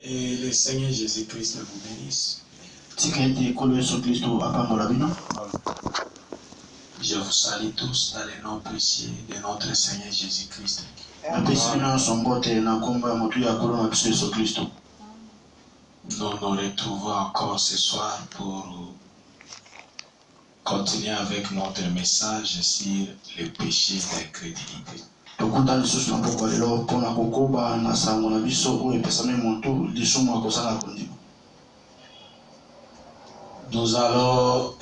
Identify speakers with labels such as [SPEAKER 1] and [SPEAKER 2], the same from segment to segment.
[SPEAKER 1] Et le Seigneur Jésus-Christ vous bénisse. Je vous salue tous dans le nom précieux de notre Seigneur Jésus-Christ. Nous nous retrouvons encore ce soir pour continuer avec notre message sur le péché d'incrédulité. Nous allons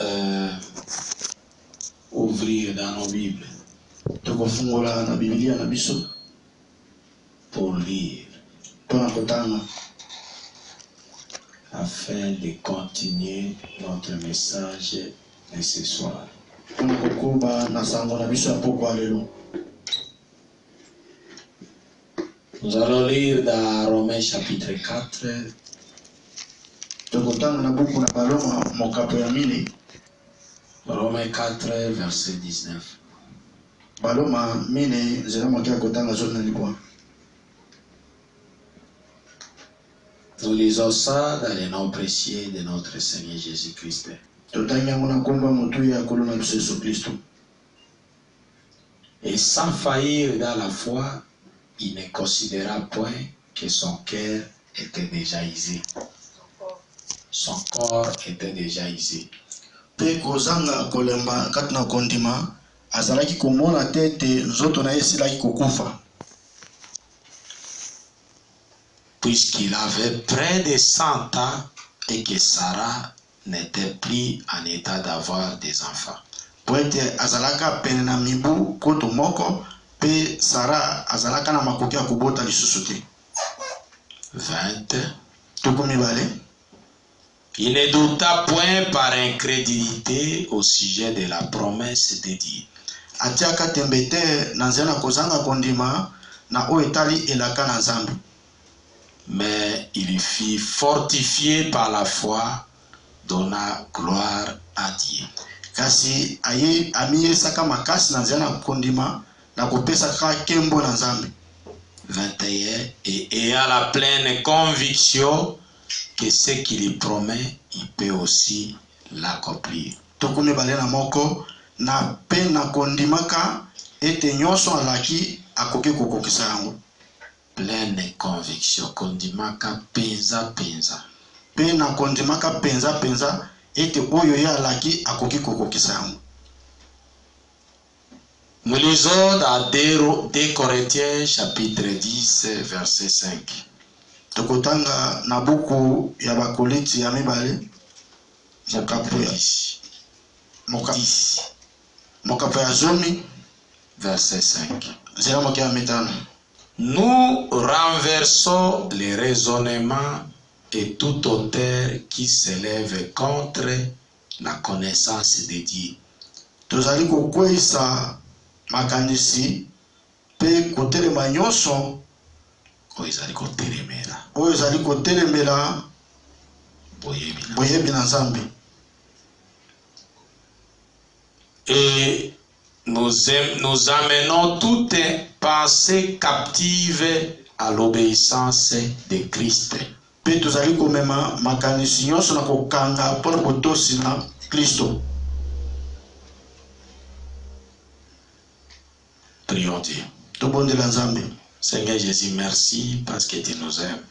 [SPEAKER 1] ouvrir dans nos Bibles pour lire afin de continuer notre message de ce soir. Nous allons lire dans Romains chapitre 4. Romains 4, verset 19. Nous lisons ça dans le nom précieux de notre Seigneur Jésus-Christ. Et sans faillir dans la foi, il ne considéra point que son cœur était déjà usé. Son corps était déjà usé. Puisqu'il avait près de 100 ans et que Sarah n'était plus en état d'avoir des enfants. 20. Il ne douta point par incrédulité au sujet de la promesse de Dieu. Mais il fut fortifié par la foi, donna gloire à Dieu. 21. Et ayant la pleine conviction que ce qu'il promet, il peut aussi l'accomplir. Pleine conviction, kondimaka penza penza. Nous lisons dans 2 Corinthiens chapitre 10 verset 5. 10. Verset 5. Nous renversons les raisonnements et tout auteur qui s'élève contre la connaissance de Dieu. Et nous amenons toute pensée captive à l'obéissance de Christ. Prions Dieu. Seigneur Jésus, merci parce que tu nous aimes.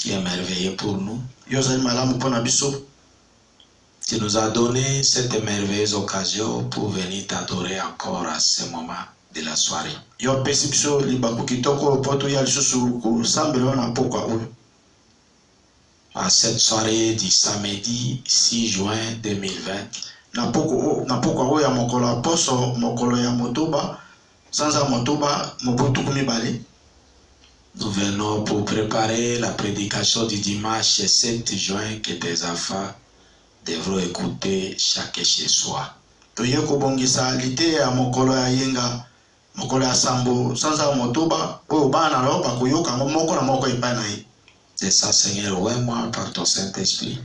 [SPEAKER 1] Tu es merveilleux pour nous. Tu nous as donné cette merveilleuse occasion pour venir t'adorer encore à ce moment de la soirée. À cette soirée du samedi 6 juin 2020, nous venons pour préparer la prédication du dimanche 7 juin que tes enfants devront écouter chaque chez soi. C'est ça, Seigneur, ouais, moi par ton Saint-Esprit.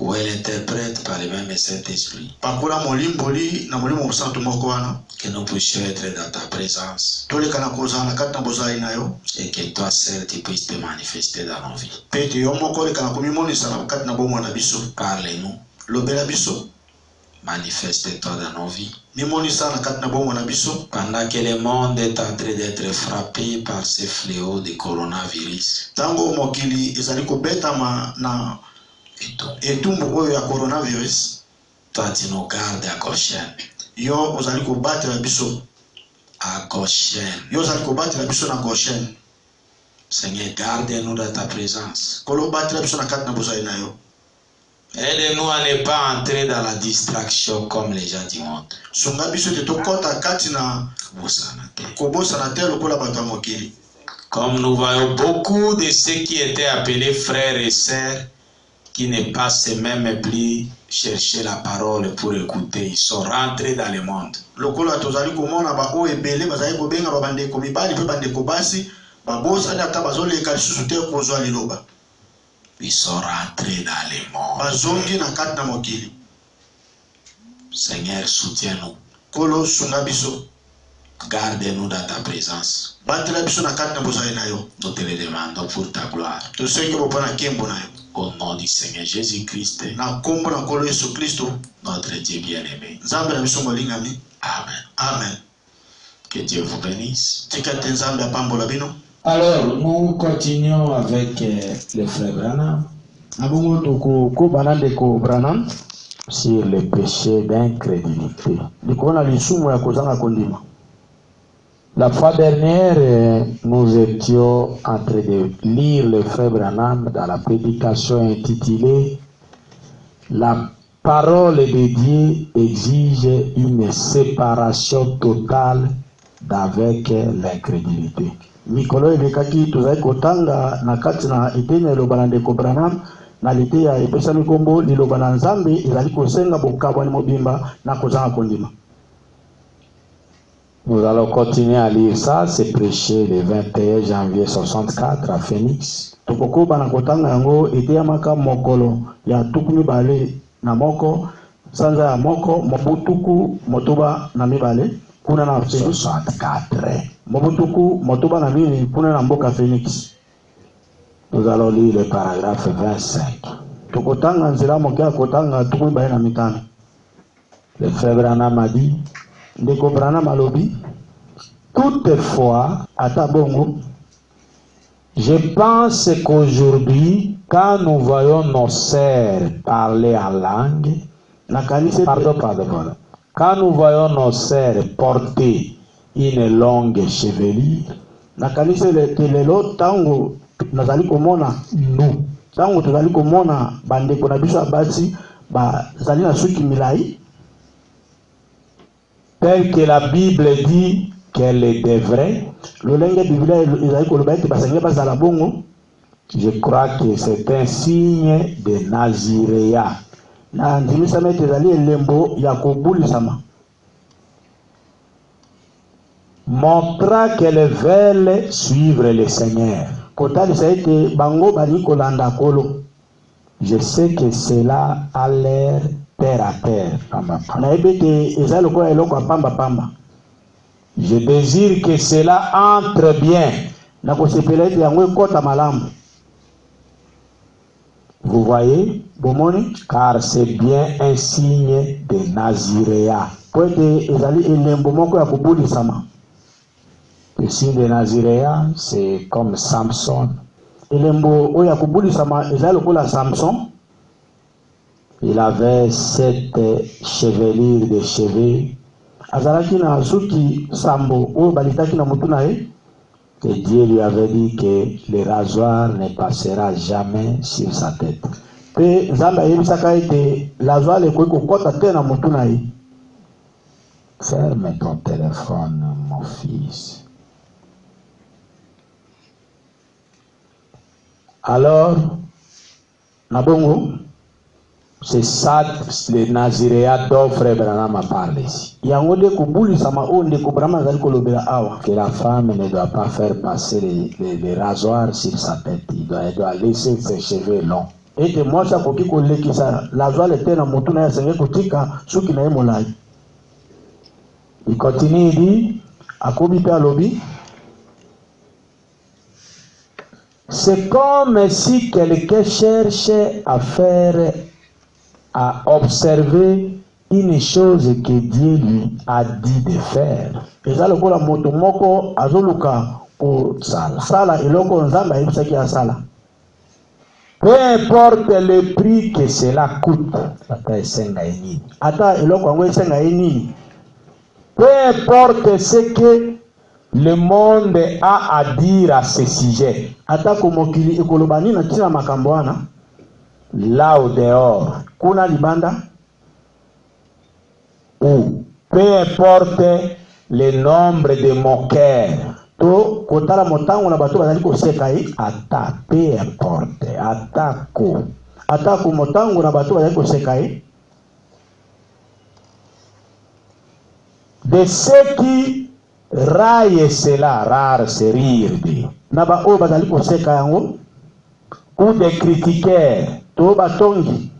[SPEAKER 1] où elle interprète par le même Saint-Esprit. Que nous puissions être dans ta présence. Et que toi seul tu puisses te manifester dans nos vies. Parle-nous. Manifeste-toi dans nos vies. Pendant que le monde est en train d'être frappé par ce fléau de coronavirus. Toi tu nous gardes à Goshen. À Goshen. Seigneur, garde-nous dans ta présence. Aide-nous à ne pas entrer dans la distraction comme les gens du monde. Comme nous voyons beaucoup de ceux qui étaient appelés frères et sœurs, qui ne passent même plus chercher la parole pour écouter, ils sont rentrés dans le monde. Ils sont rentrés dans le monde. Seigneur, soutiens-nous. Garde-nous dans ta présence. Nous te le demandons pour ta gloire. Au nom du Seigneur Jésus-Christ, notre Dieu bien-aimé. Amen.
[SPEAKER 2] Amen.
[SPEAKER 1] Que Dieu vous bénisse.
[SPEAKER 3] Alors, nous continuons avec le frère Branham sur le péché d'incrédulité. La fois dernière, nous étions en train de lire le frère Branham dans la prédication intitulée « La parole de Dieu exige une séparation totale d'avec l'incrédulité ». Mikolo elekaki tozali kotanga na kati na eteni eloba na ndeko Branham na lite ya epesa mikombo liloba na Nzambe ezali kosenga bokabwani mobimba na kozanga kondima. Nous allons continuer à lire ça, c'est prêché le 21 janvier 64 à Phoenix. Tokoko bana kotanga yango eteyamaka mokolo ya tuku mibale na moko sanza ya moko mobutuku motoba na mibale kuna na 64. Mobutuku motoba na mini kuna na mboka Phoenix. Nous allons lire le paragraphe 25. Tokotanga nzela mokia kotanga tuku mibale na mitano. Le frère Branham a dit, ndeko Branham alobi, toutefois, à Tabongo, je pense qu'aujourd'hui, quand nous voyons nos sœurs parler en langue, quand nous voyons nos sœurs porter une longue chevelure, tango nazali komona nous, tango tozali komona bandeko na biso abati bazali na suki milai, tel que la Bible dit qu'elle devrait. Je crois que c'est un signe de Naziréa. Montra qu'elles veulent suivre le Seigneur. Je sais que cela a l'air terre à terre. Je désire que cela entre bien. Vous voyez, car c'est bien un signe de Naziréa. Le signe de Naziréa, c'est comme Samson. Il avait cette chevelure de cheveux. Et Dieu lui avait dit que le rasoir ne passera jamais sur sa tête. Ferme ton téléphone, mon fils. Alors, Nabongo, c'est ça le Naziréa dont Frère Branham a parlé ici. Que la femme ne doit pas faire passer les rasoirs sur sa tête. Elle doit laisser ses cheveux longs. ete mwasa koki kolekisa la joie te na motu na senge kotika soki na molai. Il continue, il dit, akobi pe alobi, c'est comme si quelqu'un cherche à observer une chose que Dieu lui a dit de faire. Et ça, le coup, la moto moko azoluka pour sala eloko nzamba ebisaki ya sala. Peu importe le prix que cela coûte, ata eloko yango esenga eni. Peu importe ce que le monde a à dire à ce sujet, ata komokili ekolobani na tina makambo wana, là au dehors, kuna libanda, ou peu importe le nombre de moqueurs, to kotala motango na bato bazali koseka ye, ata peu importe, atako motango na bato bazali koseka ye, de ceux qui raillent cela, rare c'est rire de naba o bazali koseka yango, ou des critiqueurs, to batongi.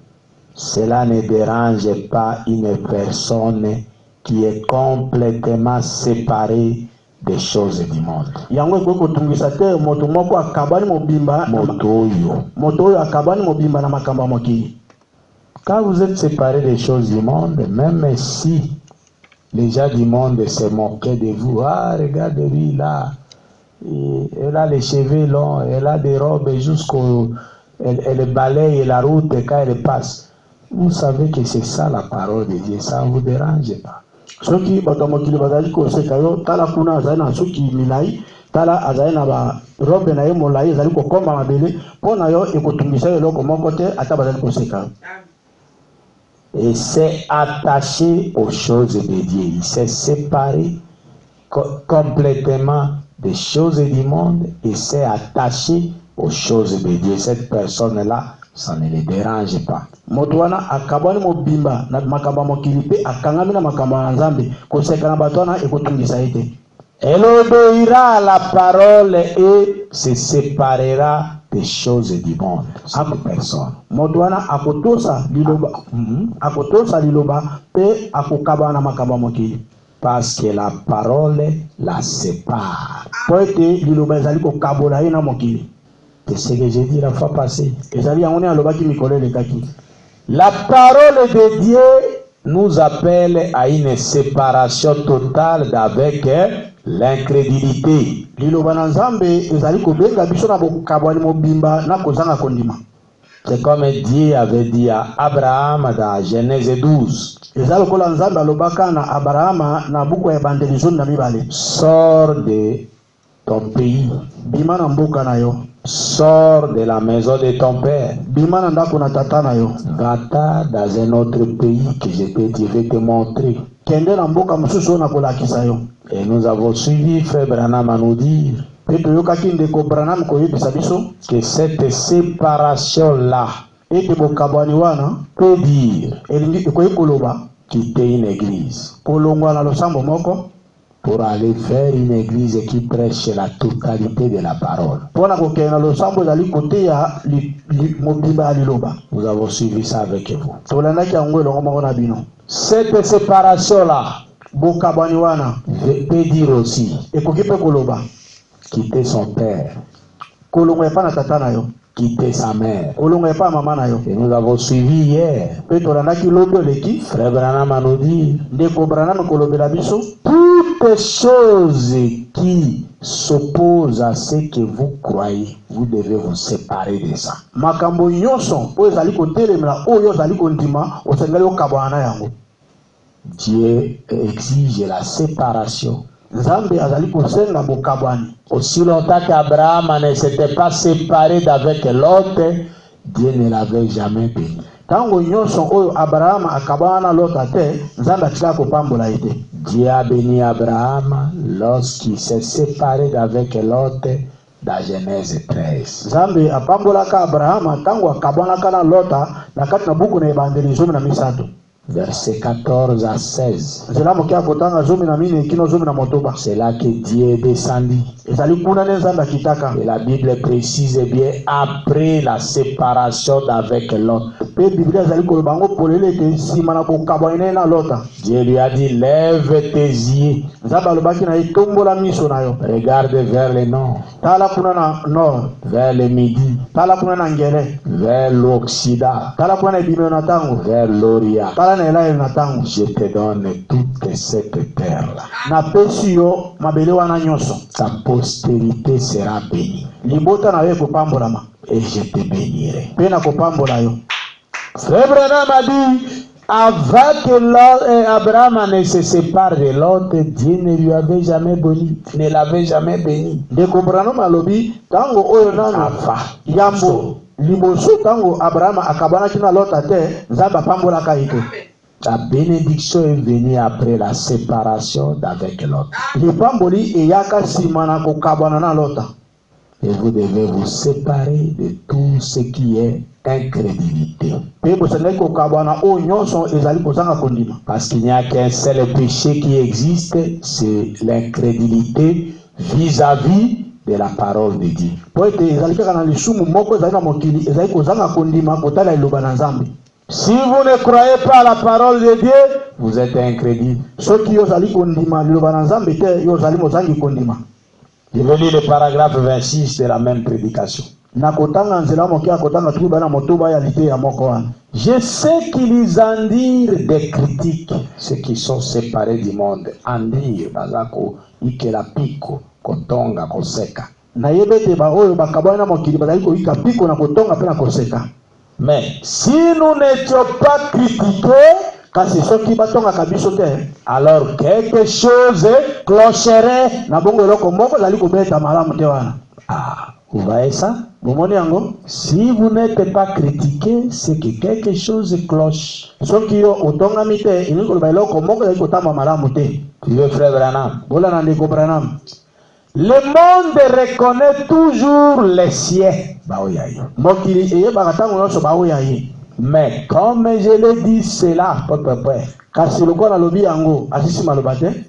[SPEAKER 3] Cela ne dérange pas une personne qui est complètement séparée des choses du monde. Yango ko tungisa te moto moko akabani mobimba moto oyo akabani mobimba na makamba mokili. Quand vous êtes séparés des choses du monde, même si les gens du monde se moquaient de vous, ah regarde lui là, elle a les cheveux longs, elle a des robes jusqu'au, elle balaye la route quand elle passe. Vous savez que c'est ça la parole de Dieu, ça ne vous dérange pas. Soki batomokili bazali ko sekayo tala kuna azana soki milai tala azana ba robe na ye molai azali ko komba mabele pona yo ekotungisa eloko moko te ata bazali ko sekayo. Et s'est attaché aux choses de Dieu. Il s'est séparé complètement des choses du monde et s'est attaché aux choses de Dieu. Cette personne-là, ça ne le dérange pas. Motuana akabani mobimba na makamba mokili pe akangami na makamba nzambe koseka na batwana ekotungisa ete. Elle obéira à la parole et se séparera des choses du monde. Cette personne. Motuana akotosa liloba pe akokaba na makamba mokili. Parce que la parole la sépare. Poete liloba ezali ko kabola ina mokili. C'est ce que j'ai dit la fois passée. La parole de Dieu nous appelle à une séparation totale d'avec l'incrédulité. C'est comme Dieu avait dit à Abraham dans Genèse 12. Sors de ton pays. Sors de la maison de ton père. Va-t'en dans un autre pays que je vais te montrer. Et nous avons suivi Frère Branham à nous dire que cette séparation-là peut dire quitter une église pour aller faire une église qui prêche la totalité de la parole. Nous avons suivi ça avec vous. Cette séparation-là peut dire aussi quitter son père, quitter sa mère. Et nous avons suivi hier Frère Branham nous dit toutes choses qui s'opposent à ce que vous croyez, vous devez vous séparer de ça. Dieu exige la séparation. Aussi longtemps qu'Abraham ne s'était pas séparé d'avec l'autre, Dieu ne l'avait jamais béni. Dieu a béni Abraham lorsqu'il s'est séparé d'avec l'autre dans Genèse 13. Versets 14 à 16.
[SPEAKER 1] C'est là
[SPEAKER 3] que Dieu est descendu. Et la Bible précise bien après la séparation d'avec l'autre. Dieu lui a dit, lève tes yeux. Regarde vers le nord, vers le midi, vers l'Occident, vers l'Orient. Je te donne toute cette terre-là. Ta postérité sera bénie. Et je te bénirai. Frère Branham a dit, avant que Abraham ne se sépare de l'autre, Dieu ne lui avait jamais béni, ne l'avait jamais béni. La bénédiction est venue après la séparation d'avec l'autre. Et vous devez vous séparer de tout ce qui est incrédulité. Parce qu'il n'y a qu'un seul péché qui existe, c'est l'incrédulité vis-à-vis de la parole de Dieu. Si vous ne croyez pas à la parole de Dieu, vous êtes incrédule. Je vais lire le paragraphe 26 de la même prédication. Je sais qu'ils en dirent des critiques, ceux qui sont séparés du monde. En dire, bazako, ikela piko, kotonga, koseka. Mais si nous n'étions pas critiqués, alors quelque chose clocherait. Ah, vous voyez ça? Si vous n'êtes pas critiqué, c'est que quelque chose cloche. Tu veux, frère Branham? Le monde reconnaît toujours les siens. Mais comme je l'ai dit cela,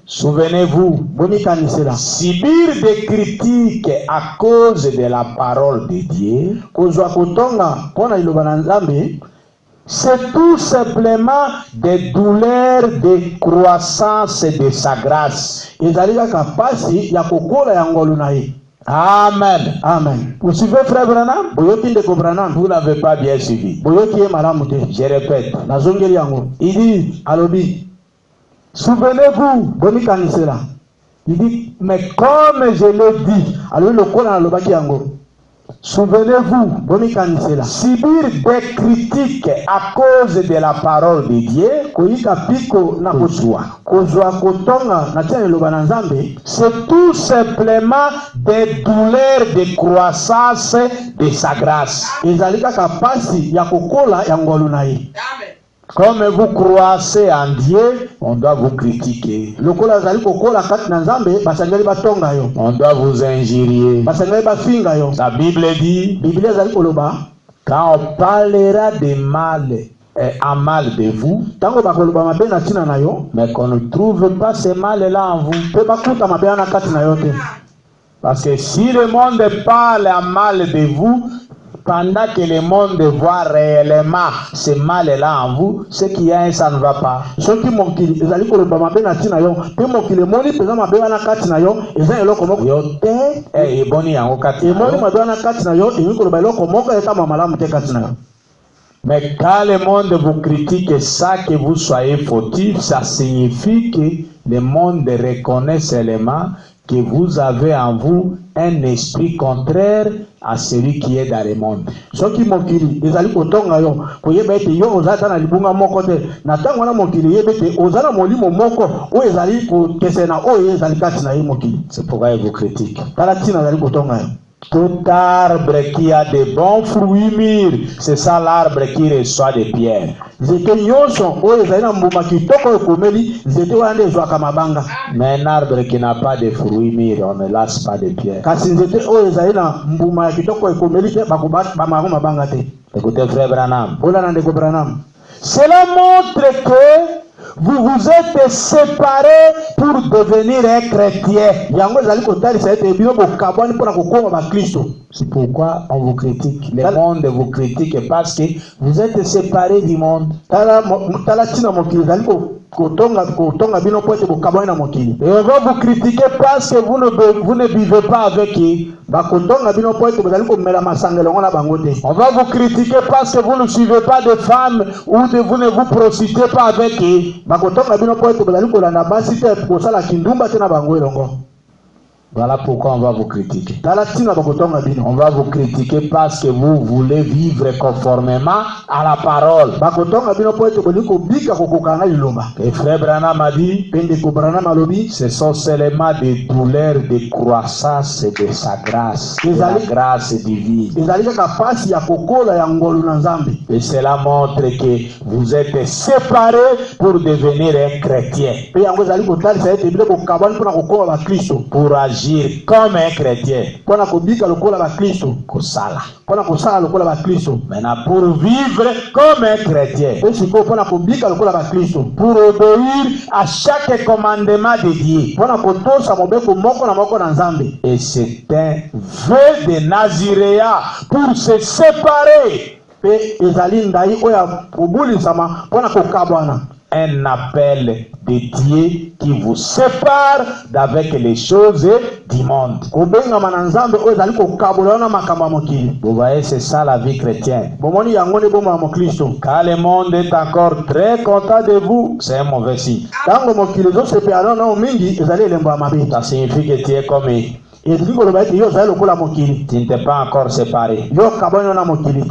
[SPEAKER 3] souvenez-vous, subir des critiques à cause de la parole de Dieu, c'est tout simplement des douleurs de croissance de sa grâce. Amen.
[SPEAKER 1] Amen.
[SPEAKER 3] Vous suivez, frère Branham? Vous n'avez pas bien suivi. Je répète. Il dit, souvenez-vous. Il dit, mais comme je l'ai dit, souvenez-vous, subir des critiques à cause de la parole de Dieu, c'est tout simplement des douleurs de croissance de sa grâce. Comme vous croissez en Dieu, on doit vous critiquer. On doit vous injurier. La Bible dit, quand on parlera de mal en mal de vous, mais qu'on ne trouve pas ce mal-là en vous. Parce que si le monde parle en mal de vous, pendant que le monde voit réellement ce mal-là en vous, ce qu'il y a, ça ne va pas. Mais quand le monde vous critique ça, que vous soyez fautif, ça signifie que le monde reconnaît seulement que vous avez en vous un esprit contraire à celui qui est dans le monde. C'est pourquoi il vous critique. Tout arbre qui a de bons fruits mûrs, c'est ça l'arbre qui reçoit des pierres. Mais un arbre qui n'a pas de fruits mûrs, on ne lâche pas de pierres. Écoutez, frère Branham. Cela montre que vous vous êtes séparés pour devenir un chrétien. C'est pourquoi on vous critique. Le monde vous critique parce que vous êtes séparés du monde. Et on va vous critiquer parce que vous ne vivez pas avec eux. On va vous critiquer parce que vous ne suivez pas de femmes ou vous ne vous prostituez pas avec eux. Voilà pourquoi on va vous critiquer. On va vous critiquer parce que vous voulez vivre conformément à la parole. Et frère Branham a dit, ce sont seulement des douleurs de croissance de sa grâce, de la grâce divine. Et cela montre que vous êtes séparés pour devenir un chrétien. Pour agir comme un chrétien. Maintenant, pour vivre comme un chrétien. Pour obéir à chaque commandement de Dieu. Et c'est un vœu de Naziréa pour se séparer. Un appel de Dieu qui vous sépare d'avec les choses du monde. Vous voyez, c'est ça la vie chrétienne. Car le monde est encore très content de vous, c'est un mauvais signe. Ça signifie que tu es comme eux. Tu ne t'es pas encore séparé.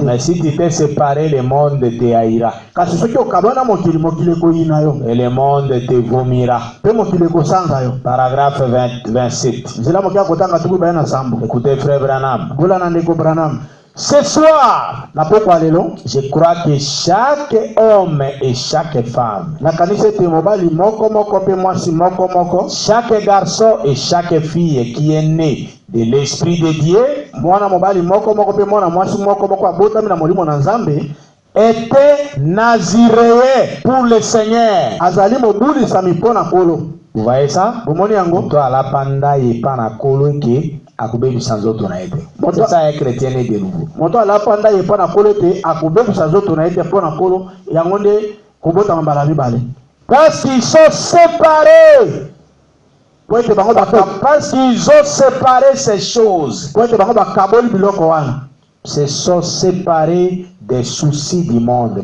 [SPEAKER 3] Mais si tu t'es séparé, le monde te haïra. Et le monde te vomira. Paragraphe 27. Écoutez, frère Branham. Ce soir, je crois que chaque homme et chaque femme, chaque garçon et chaque fille qui est né de l'Esprit de Dieu, était naziréen pour le Seigneur. Vous voyez ça? C'est ça un chrétien né de nouveau. Parce qu'ils sont séparés. Parce qu'ils ont séparé ces choses. Se sont séparés des soucis du monde.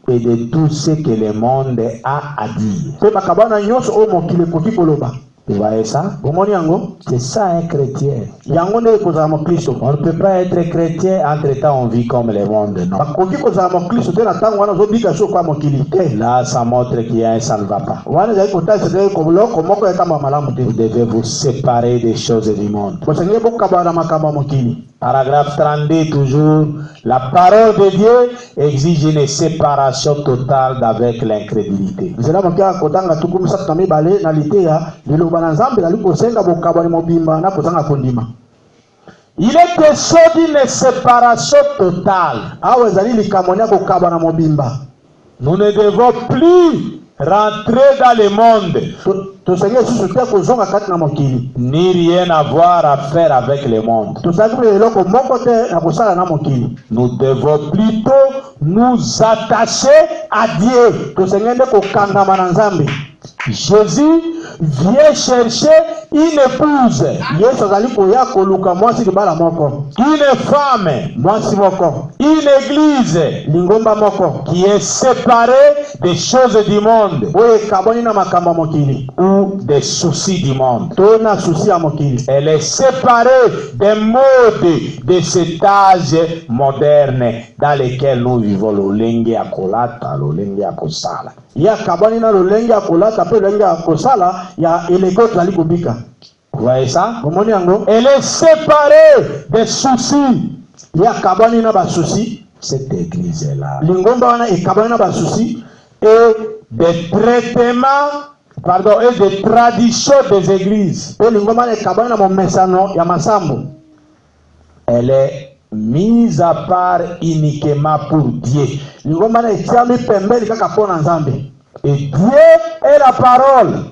[SPEAKER 3] Et de tout ce que le monde a à dire. Vous voyez ça? C'est ça un chrétien. On ne peut pas être chrétien, entre-temps on vit comme le monde. Non. Là, ça montre qu'il y a un ça ne va pas. Vous devez vous séparer des choses du monde. Paragraphe 32, toujours. La parole de Dieu exige une séparation totale d'avec l'incrédulité. Il est question d'une séparation totale. Nous ne devons plus rentrer dans le monde, ni rien avoir à faire avec le monde. Nous devons plutôt nous attacher à Dieu. Jésus vient chercher une épouse, une femme, une église qui est séparée des choses du monde ou des soucis du monde. Elle est séparée des modes de cet âge moderne dans lequel nous vivons. Vous voyez ça? Elle est séparée des soucis. Cette église est là. Et des traitements, et des traditions des églises. Elle est mise à part uniquement pour Dieu. Et Dieu est la parole.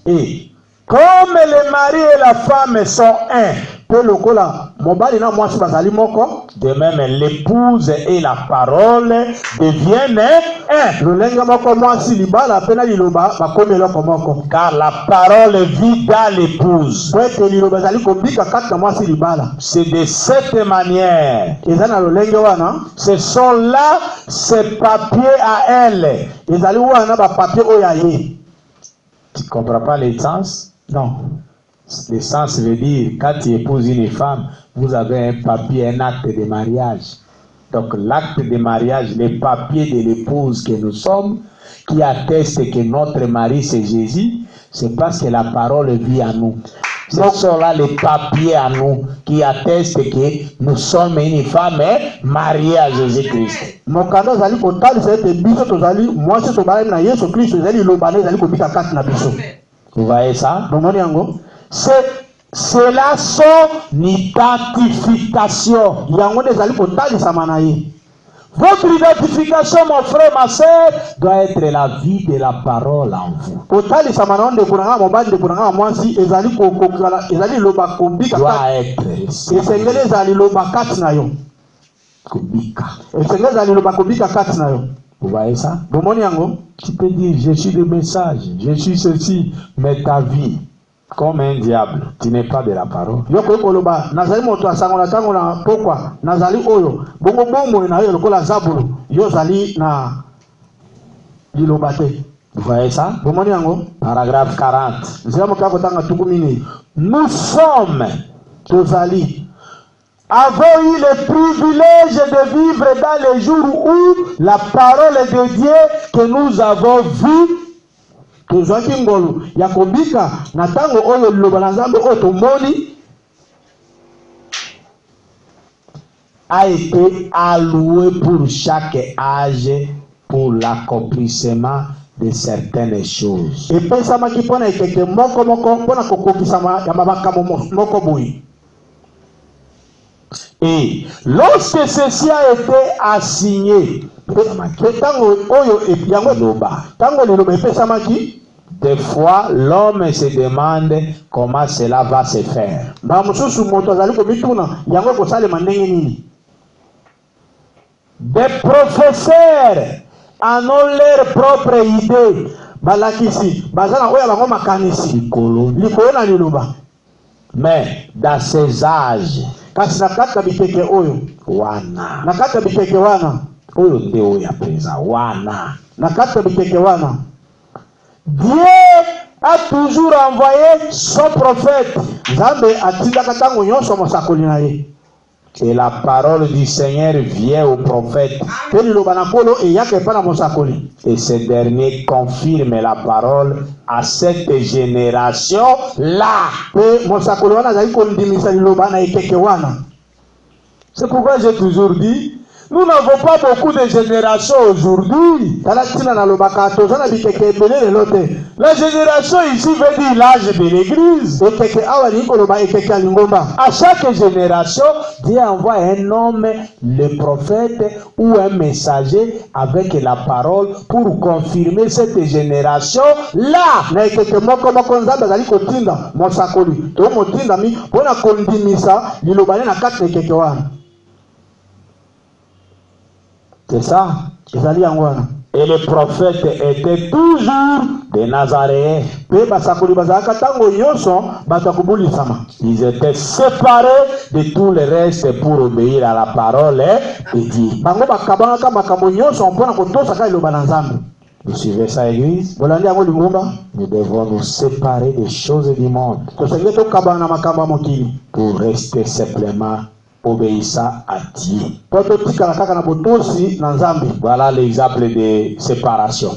[SPEAKER 3] Et comme le mari et la femme sont un, de même l'épouse et la parole deviennent un. Car la parole vit dans l'épouse. C'est de cette manière. Ce sont là ces papiers à elle. Tu ne comprends pas le sens? Non. Le sens veut dire, quand tu épouses une femme, vous avez un papier, un acte de mariage. Donc l'acte de mariage, les papiers de l'épouse que nous sommes, qui atteste que notre mari c'est Jésus, c'est parce que la parole vit en nous. Ce sont là les papiers à nous qui attestent que nous sommes une femme mariée à Jésus-Christ. Vous voyez ça? C'est la son identification. Votre identification, mon frère, ma soeur, doit être la vie de la parole en vous. Doit être. Vous voyez ça? Tu peux dire, je suis le message, je suis ceci, mais ta vie, comme un diable, tu n'es pas de la parole. Vous voyez ça? Paragraphe 40. Nous sommes, avons eu le privilège de vivre dans les jours où la parole de Dieu que nous avons vue a été allouée pour chaque âge pour l'accomplissement de certaines choses. Et lorsque ceci a été assigné, des fois l'homme se demande comment cela va se faire. Des professeurs en ont leur propre idée. Mais dans ces âges, Dieu a toujours envoyé son prophète. Et la parole du Seigneur vient au prophète. Et ce dernier confirme la parole à cette génération-là. C'est pourquoi j'ai toujours dit, nous n'avons pas beaucoup de générations aujourd'hui. La génération ici veut dire l'âge de l'église. À chaque génération, Dieu envoie un homme, le prophète ou un messager avec la parole pour confirmer cette génération-là. C'est ça. Et le prophète était toujours des Nazaréens. Ils étaient séparés de tout le reste pour obéir à la parole de Dieu. Vous suivez ça, Église? Nous devons nous séparer des choses du monde pour rester simplement obéissant à Dieu. Voilà l'exemple de séparation.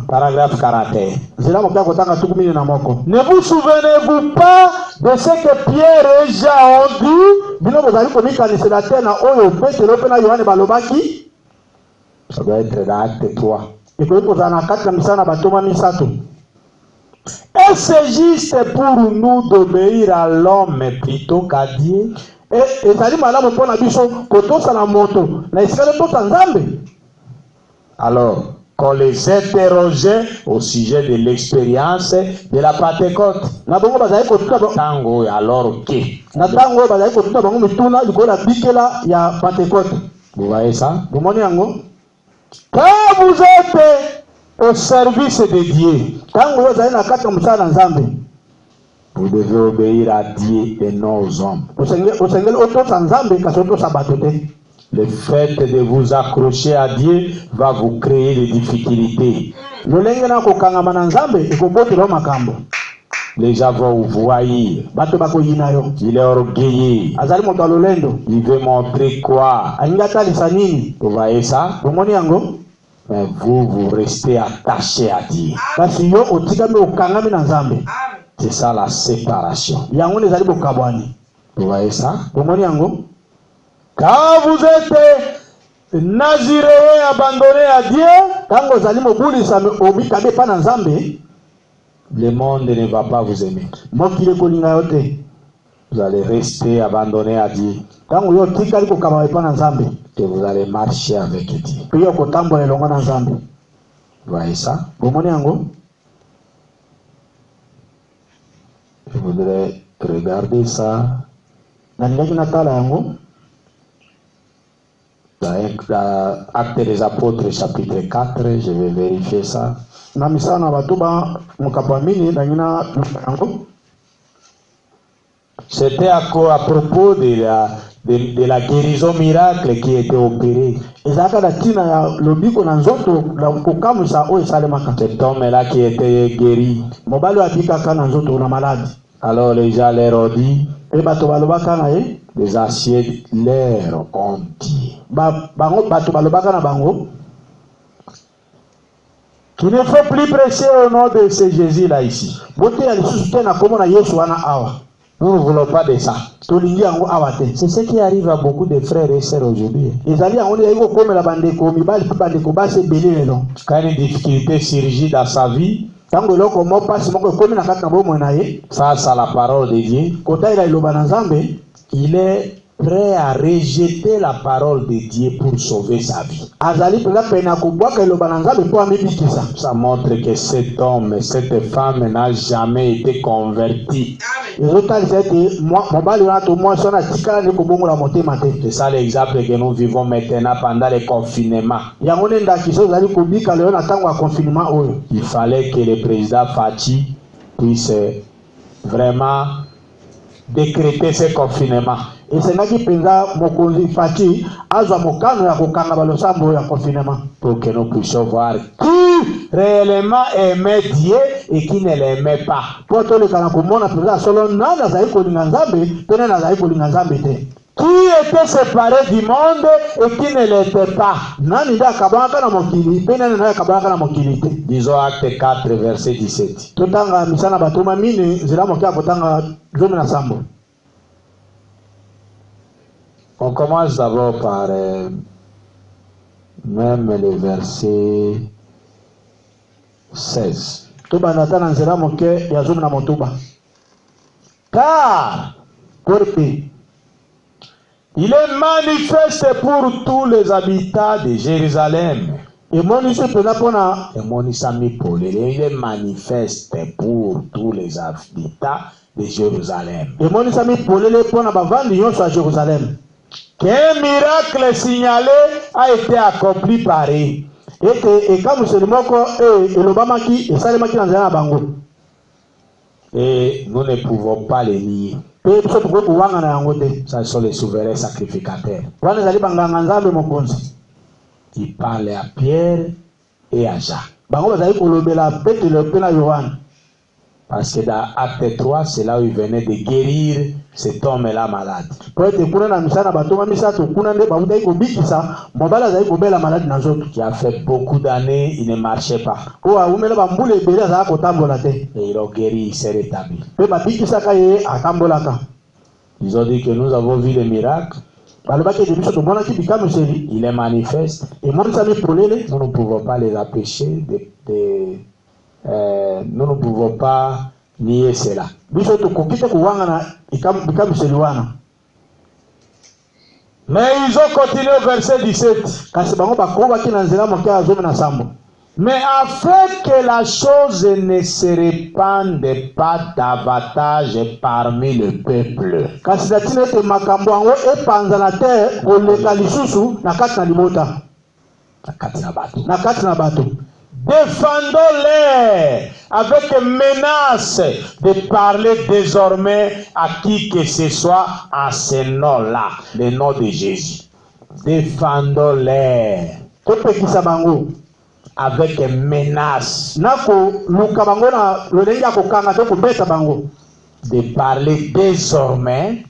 [SPEAKER 3] Paragraphe 41. Ne vous souvenez-vous pas de ce que Pierre et Jean ont dit? Ça doit être dans Acte 3. Et Est-ce juste pour nous d'obéir à l'homme plutôt qu'à Dieu? Et ezali malamu mpona biso kotosala moto na esika totosa Nzambe. Alors, qu'on les interrogeait au sujet de l'expérience de la Pentecôte. Na bongo bazali kotuta tango alors que na tango bazali kotuta bango mituna likola bikela ya Pentecôte. Vous voyez ça? Vous moni yango? Quand vous êtes au service de Dieu, tango bazali na kati musala Nzambe, vous devez obéir à Dieu et non aux hommes. Le fait de vous accrocher à Dieu va vous créer des difficultés. Les gens vont vous voir. Il est orgueilleux. Il veut montrer quoi? Vous voyez ça? Mais vous restez attaché à Dieu. C'est ça la séparation. Vous voyez ça? Quand vous êtes naziréen abandonné à Dieu, le monde ne va pas vous aimer. Vous allez rester abandonné à Dieu. Et vous allez marcher avec Dieu. Vous voyez ça? Je voudrais regarder ça. Actes des Apôtres, chapitre 4, je vais vérifier ça. C'était à propos de la guérison miracle qui était opérée. Cet homme-là qui était guéri. Alors les gens leur ont dit, les anciens leur ont dit, tu ne faut plus prêcher au nom de ce Jésus-là ici. Nous ne voulons pas de ça. C'est ce qui arrive à beaucoup de frères et sœurs aujourd'hui. Quand une difficulté surgit dans sa vie, face à la parole de Dieu, il est prêt à rejeter la parole de Dieu pour sauver sa vie. Ça montre que cet homme et cette femme n'a jamais été convertis. C'est ça l'exemple que nous vivons maintenant pendant le confinement. Il fallait que le président Fachi puisse vraiment décréter ce confinement. Et c'est là qu'il pour que nous puissions voir qui réellement aimait Dieu et qui ne l'aimait pas. Qui était séparé du monde et qui ne l'était pas. Disons Acte 4, verset 17. On commence d'abord par même le verset 16. Car il est manifeste pour tous les habitants de Jérusalem. Il est manifeste pour tous les habitants de Jérusalem. Qu'un miracle signalé a été accompli par eux. Et nous ne pouvons pas les nier. Ça sont les souverains sacrificateurs. Ils parlent à Pierre et à Jacques. Parce que dans Acte 3, c'est là où il venait de guérir cet homme-là malade. Qui a fait beaucoup d'années, il ne marchait pas. Et ils l'ont guéri, il s'est rétabli. Ils ont dit que nous avons vu le miracle. Il est manifeste. Nous ne pouvons pas les empêcher nous ne pouvons pas nier cela. Biso tukukite kuwanga na ikabiseliwana.
[SPEAKER 2] Mais ils ont continué au verset 17. Mais afin que la chose ne se répande pas davantage parmi le peuple. Défendons-les avec menace de parler désormais à qui que ce soit en ce nom-là, le nom de Jésus. Défendons-les avec menace de parler désormais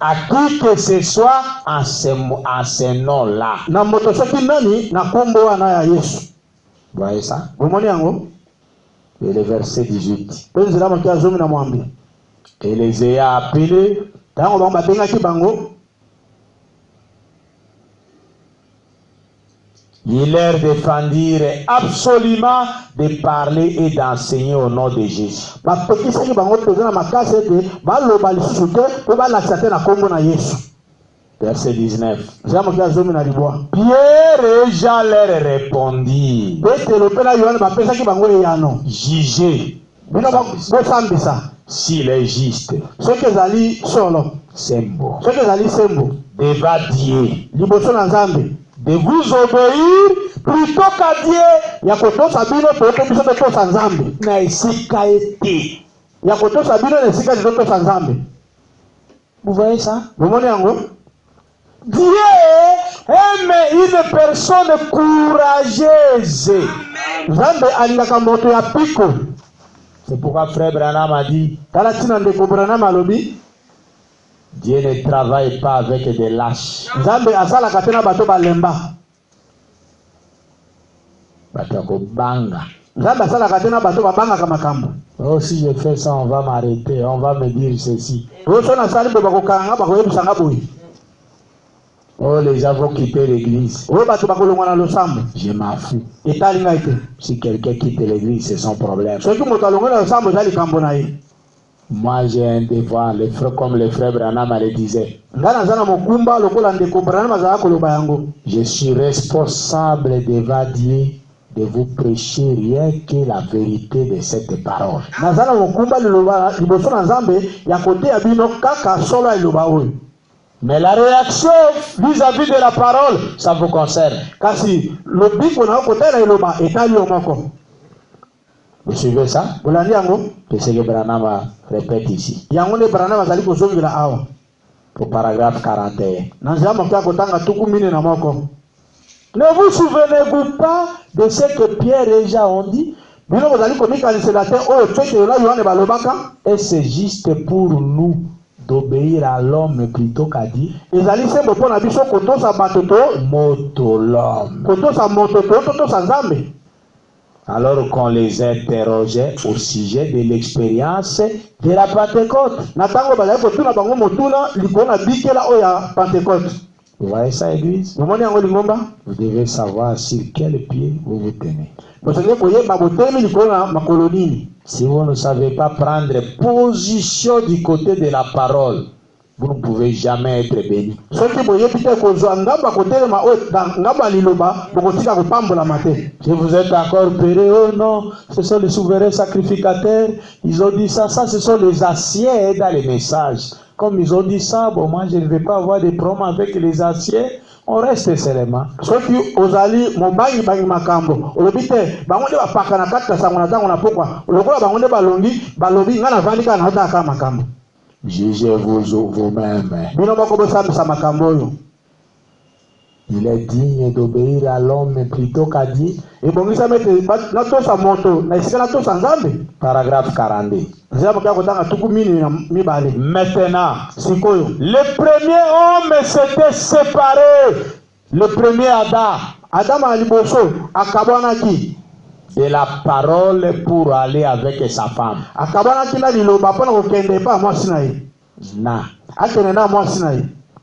[SPEAKER 2] à qui que ce soit en ce nom-là. Voyez ça? Et le verset 18. Et les ayant appelés, ils leur défendirent absolument de parler et d'enseigner au nom de Jésus. Verset 19. Pierre et Jean leur répondit. Jugez s'il est juste. Sembo. Devant Dieu. De vous obéir plutôt qu'à Dieu. Vous voyez ça? Dieu aime une personne courageuse. C'est pourquoi frère Branham a dit, Dieu ne travaille pas avec des lâches. Oh, si je fais ça, on va m'arrêter, on va me dire ceci. Oh, les gens vont quitter l'église. Je m'en fous. Si quelqu'un quitte l'église, c'est son problème. Moi, j'ai un devoir, les frères, comme le frère Branham le disait. Je suis responsable devant Dieu de vous prêcher rien que la vérité de cette parole. Mais la réaction vis-à-vis de la parole, ça vous concerne. Vous suivez ça? C'est ce que Branham répète ici. Au paragraphe 41. Ne vous souvenez-vous pas de ce que Pierre et Jean ont dit? Et c'est juste pour nous d'obéir à l'homme plutôt qu'à Dieu. Moto l'homme. Alors qu'on les interrogeait au sujet de l'expérience de la Pentecôte. Vous voyez ça, église? Vous devez savoir sur quel pied vous vous tenez. Si vous ne savez pas prendre position du côté de la parole, vous ne pouvez jamais être béni. Si vous êtes encore péré, oh non, ce sont les souverains sacrificateurs, ils ont dit ça, ce sont les aciers dans les messages. Comme ils ont dit ça, bon, moi je ne vais pas avoir de problème avec les aciers. On reste seulement. Jugez-vous vous-même. Il est digne d'obéir à l'homme plutôt qu'à Dieu. Paragraphe 42. Maintenant, le premier homme s'était séparé. Le premier Adam de la parole pour aller avec sa femme.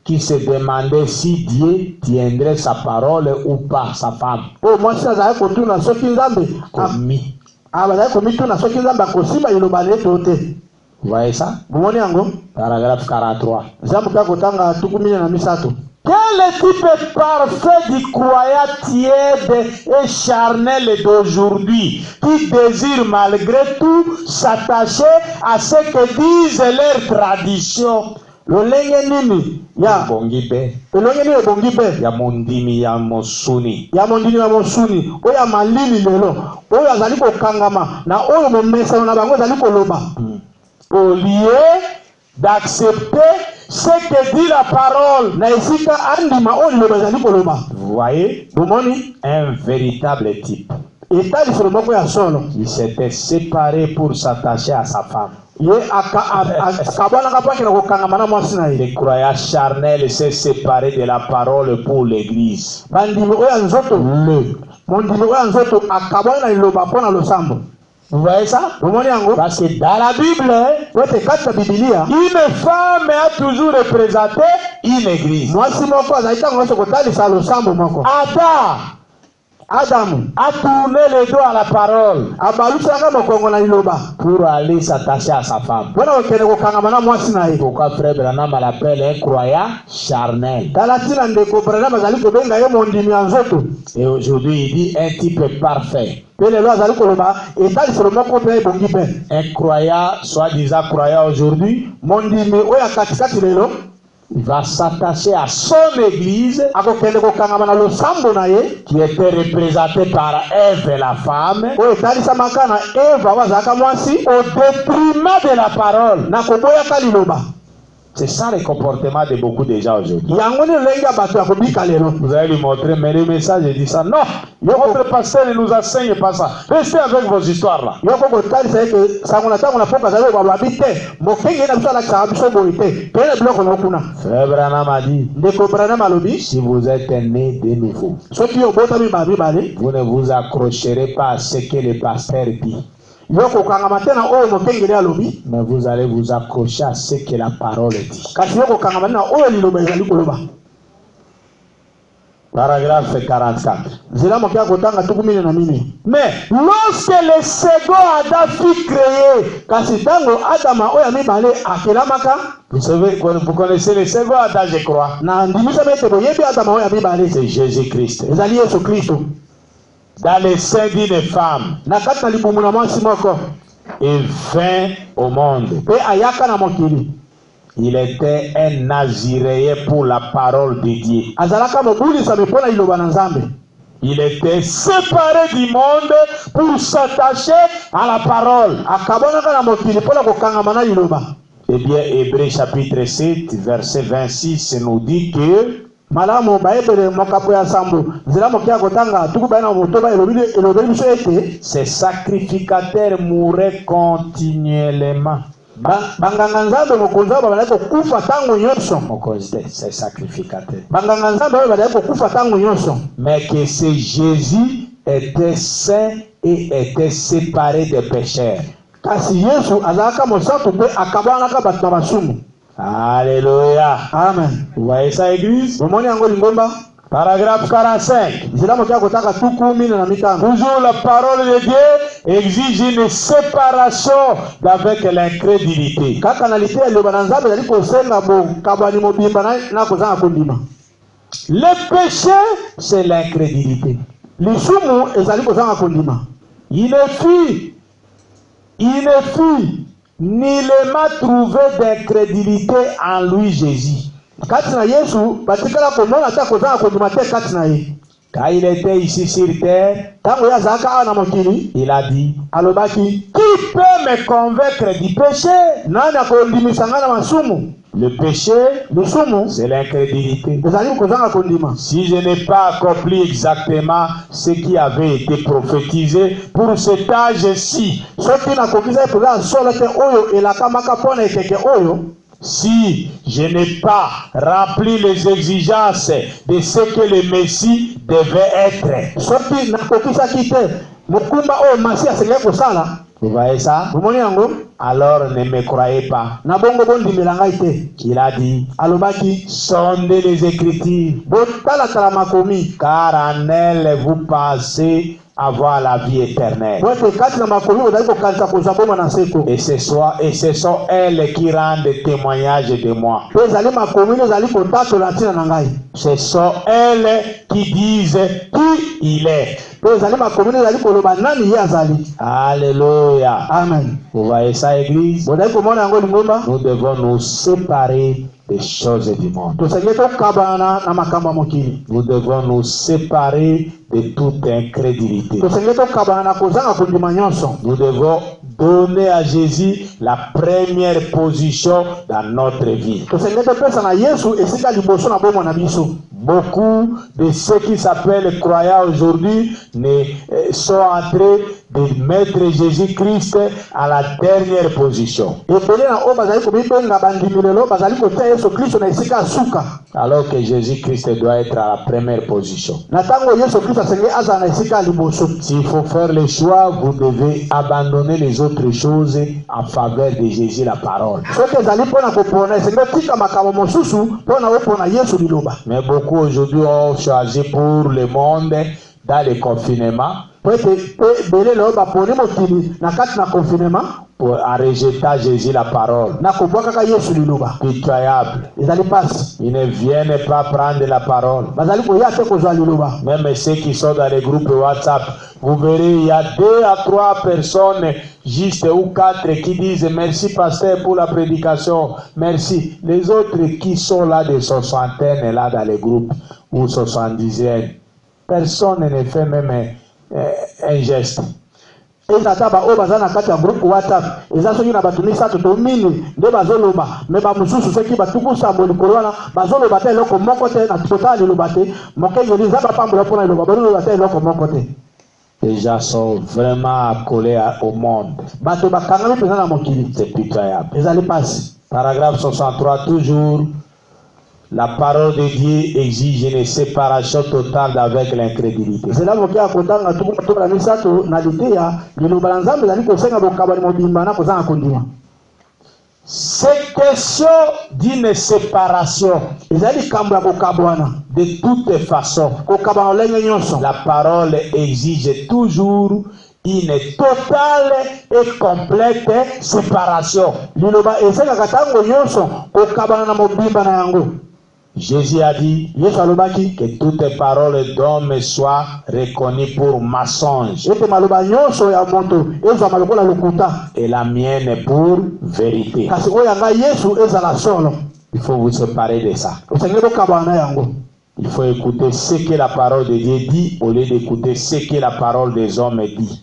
[SPEAKER 2] qui se demandait si Dieu tiendrait sa parole ou pas, sa femme.
[SPEAKER 3] Oh, moi, ça a été na soki nzambe.
[SPEAKER 2] Commis.
[SPEAKER 3] Ah, bah, commis na soki nzambe akosima ilobale tote.
[SPEAKER 2] Vous voyez ça?
[SPEAKER 3] Bomoni yango?
[SPEAKER 2] Paragraphe 43.
[SPEAKER 3] Zambu ka kotanga tukumine na misato.
[SPEAKER 2] Quel type parfait du croyant tiède et charnel d'aujourd'hui qui désire malgré tout s'attacher à ce que disent leurs traditions?
[SPEAKER 3] Lolenge nini ya
[SPEAKER 2] bongibe,
[SPEAKER 3] lolenge nini bongibe
[SPEAKER 2] ya mondimi ya mosuni,
[SPEAKER 3] ya mondimi ya mosuni oya malili lelo oyo azali kokangama na oyo momesano na bango azali koloba.
[SPEAKER 2] Au lieu d'accepter ce que dit la parole,
[SPEAKER 3] na esika andima oyo liloba azali koloba.
[SPEAKER 2] vous voyez,
[SPEAKER 3] bomoni
[SPEAKER 2] un véritable type.
[SPEAKER 3] Etali solo moko ya solo.
[SPEAKER 2] Il s'était séparé pour s'attacher à sa femme.
[SPEAKER 3] Ye akabana kapaki na kokangama na mwasi na ye.
[SPEAKER 2] Les croyants charnels s'est séparé de la parole pour l'église.
[SPEAKER 3] Bandimi oyo nzoto mondimi oyo nzoto akabana na liloba pona losambo.
[SPEAKER 2] Vous voyez ça? Parce que dans la Bible, une femme a toujours représenté une église. Adam a tourné le dos à la parole pour aller s'attacher à sa femme. Pourquoi frère Branham l'appelle un croyant charnel? Et aujourd'hui il dit un type parfait. Un croyant, soi-disant croyant aujourd'hui, il va s'attacher à son église qui était représentée par Ève la femme au détriment de la parole. C'est ça le comportement de beaucoup de gens aujourd'hui. Vous allez lui montrer, mais le message dit ça. Non, votre pasteur ne nous enseigne pas ça. Restez avec vos histoires là. Frère Branham a dit, si vous êtes né de nouveau, vous ne vous accrocherez pas à ce que le pasteur dit. Mais vous allez vous accrocher à ce que la parole dit. Paragraphe 44. Mais lorsque le second Adam fut créé, vous savez, vous connaissez le second Adam, je crois. C'est Jésus-Christ. Dans le sein d'une femme, il vint au monde. Il était un naziréen pour la parole de Dieu. Il était séparé du monde pour s'attacher à la parole. Eh bien, Hébreux chapitre 7, verset 26 nous dit que ces sacrificateurs mouraient continuellement. Ces sacrificateurs. Mais que ce Jésus était saint et était séparé des pécheurs. Alléluia.
[SPEAKER 3] Amen.
[SPEAKER 2] Vous voyez ça, église? Paragraphe 45. Toujours la parole de Dieu exige une séparation avec l'incrédulité. Le péché, c'est l'incrédulité. Il ne fut nullement trouvé d'incrédulité en lui Jésus. Quand il était ici sur terre, il a dit, qui peut me convaincre du péché? Le péché, c'est l'incrédulité. Si je n'ai pas accompli exactement ce qui avait été prophétisé pour cet âge-ci, si je n'ai pas rempli les exigences de ce que le Messie devait être, vous
[SPEAKER 3] Vous voyez ça? Alors ne me croyez pas. Il a dit, sondez les Écritures, car en elles vous pensez avoir la vie éternelle. Et ce sont elles qui rendent témoignage de moi. Ce sont elles qui disent qui il est. Alléluia. Amen. Vous voyez ça, Église? Nous devons nous séparer des choses du monde. Nous devons nous séparer de toute incrédulité. Nous devons donner à Jésus la première position dans notre vie. Beaucoup de ceux qui s'appellent croyants aujourd'hui sont en train de mettre Jésus-Christ à la dernière position. Alors que Jésus-Christ doit être à la première position. S'il faut faire le choix, vous devez abandonner les autres choses en faveur de Jésus, la parole. Mais beaucoup aujourd'hui ont choisi pour le monde dans le confinement. Pour en rejetant Jésus la parole. Pitoyable. Ils ne viennent pas prendre la parole. Même ceux qui sont dans les groupes WhatsApp, vous verrez, il y a 2 à 3 personnes, juste ou 4, qui disent merci pasteur pour la prédication. Merci. Les autres qui sont là de soixantaine, là dans les groupes, ou 70e, personne ne fait même un geste. Et ça taba o bazana kati ya groupe WhatsApp eza soki na bato misato to mini nde bazoloba me ba mususu soki batuku samboli kolwana bazoloba te eloko moko te na totali loba te moke yeli za pambola pona loba bazoloba te eloko moko te. Les gens sont vraiment accolés au monde. Bato bakanga mpena na mokili, c'est pitoyable. Ezali pasi. Paragraphe 63 toujours. La parole de Dieu exige une séparation totale avec l'incrédulité. C'est là que c'est question d'une séparation de toutes façons. La parole exige toujours une totale et complète séparation. Jésus a dit que toute parole d'homme soit reconnue pour mensonge et la mienne pour vérité. Il faut vous séparer de ça. Il faut écouter ce que la parole de Dieu dit au lieu d'écouter ce que la parole des hommes dit.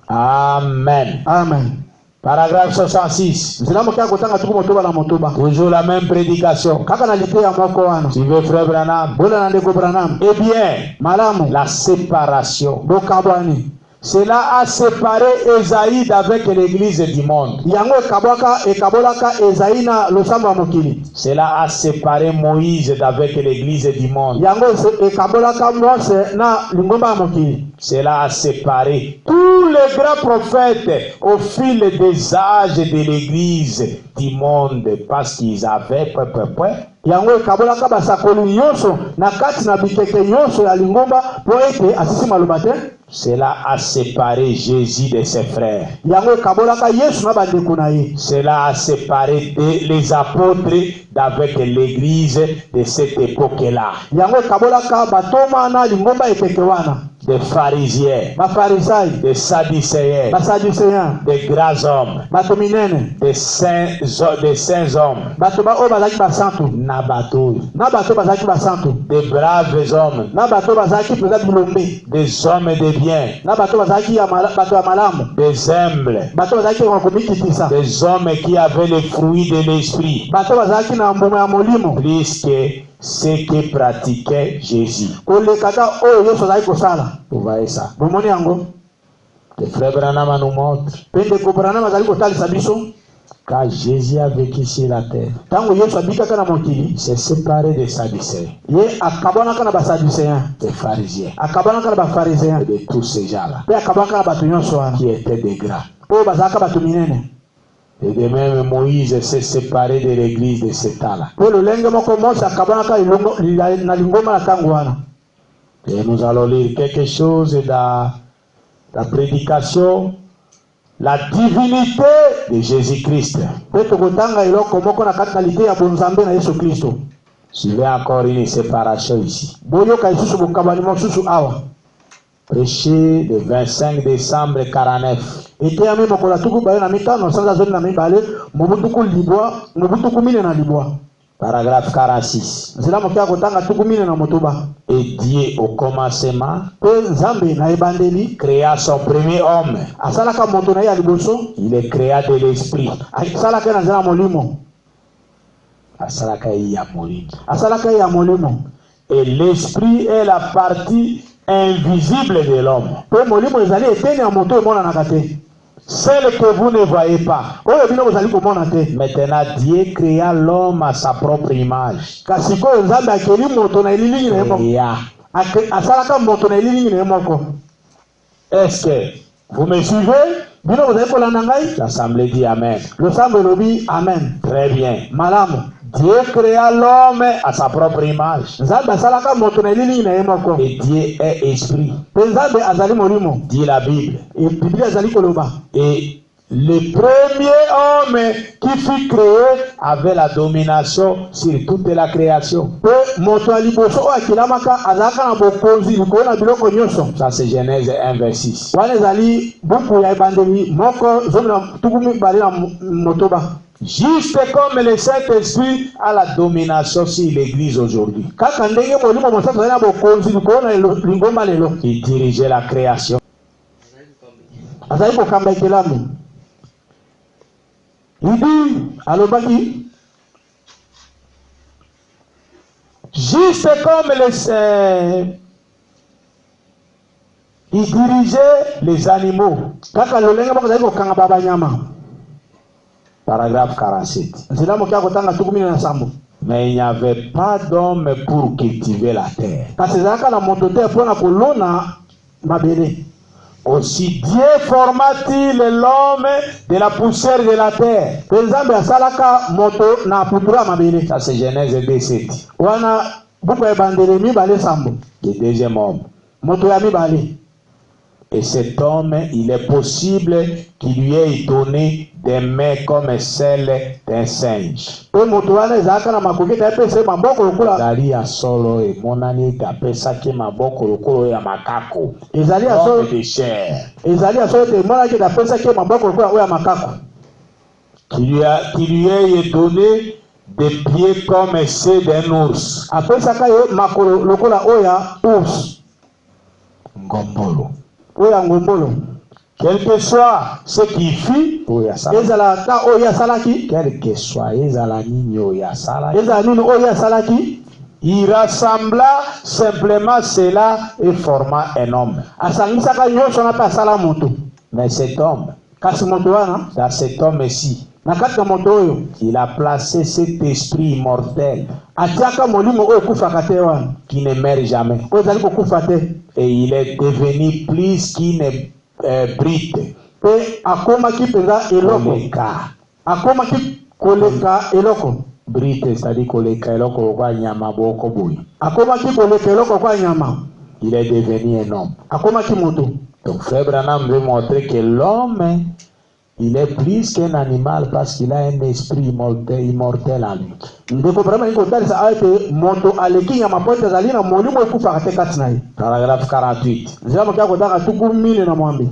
[SPEAKER 3] Amen. Amen. Paragraphe 66. Toujours la même prédication. Tu veux frère Branham? Eh bien, la séparation. Cela a séparé Esaïe avec l'église du monde. Cela a séparé Moïse avec l'église du monde. Cela a séparé tous les grands prophètes au fil des âges de l'église du monde parce qu'ils avaient Cela a séparé Jésus de ses frères. Cela a séparé les apôtres d'avec l'église de cette époque-là. Des pharisiens, des sadducéens, des grands hommes, des saints hommes, des braves hommes, des hommes de bien, des humbles, des hommes qui avaient les fruits de l'esprit, plus que ce que pratiquait Jésus. Vous voyez ça? Le frère Branham nous montre.
[SPEAKER 2] Quand Jésus a vécu sur la terre, il s'est séparé des Sadducéens, des pharisiens, et de tous ces gens-là qui étaient des grands. Et de même, Moïse s'est séparé de l'église de ce temps-là. Et nous allons lire quelque chose dans la prédication, la divinité de Jésus-Christ. Suivez encore une séparation ici. Prêché le 25 décembre 49. Paragraphe 46. Et Dieu au commencement créa son premier homme. Il est créa de l'esprit. Et l'esprit est la partie invisible de l'homme, celle que vous ne voyez pas. Maintenant, Dieu créa l'homme à sa propre image. Est-ce que vous me suivez? L'assemblée dit Amen. Amen. Très bien. Dieu créa l'homme à sa propre image. Et Dieu est esprit. Dit la Bible. Et le premier homme qui fut créé avait la domination sur toute la création. Ça c'est Genèse 1 vers 6. Juste comme le Saint-Esprit a la domination sur l'église aujourd'hui. Il dirigeait la création. Il dit, juste comme il dirigeait les animaux. Paragraphe 47. Mais il n'y avait pas d'homme pour cultiver la terre. Aussi Dieu forma-t-il l'homme de la poussière de la terre. Ça c'est Genèse 2:7. Le deuxième homme. Et cet homme, il est possible qu'il lui ait donné des mains comme celles d'un singe. Ezali ya solo et mon ami t'apesa ke maboko lokolo ya makako. Ezali ya solo de chair. Ezali ya solo te mona ke t'apesa ke maboko lokolo ya makako. Qui lui ait donné des pieds comme ceux d'un ours. Apesa ka yo makolo lokolo oya ours. Ngombolo. Quel que soit ce qui fit, quel que soit, il rassembla simplement cela et forma un homme. Mais cet homme, dans cet homme-ci, il a placé cet esprit immortel qui ne meurt jamais. Et il est devenu plus qu'une brite. Brite, c'est-à-dire il est devenu un homme. Donc Frère Branham veut montrer que l'homme, il est plus qu'un animal parce qu'il a un esprit immortel en lui. Paragraphe 48.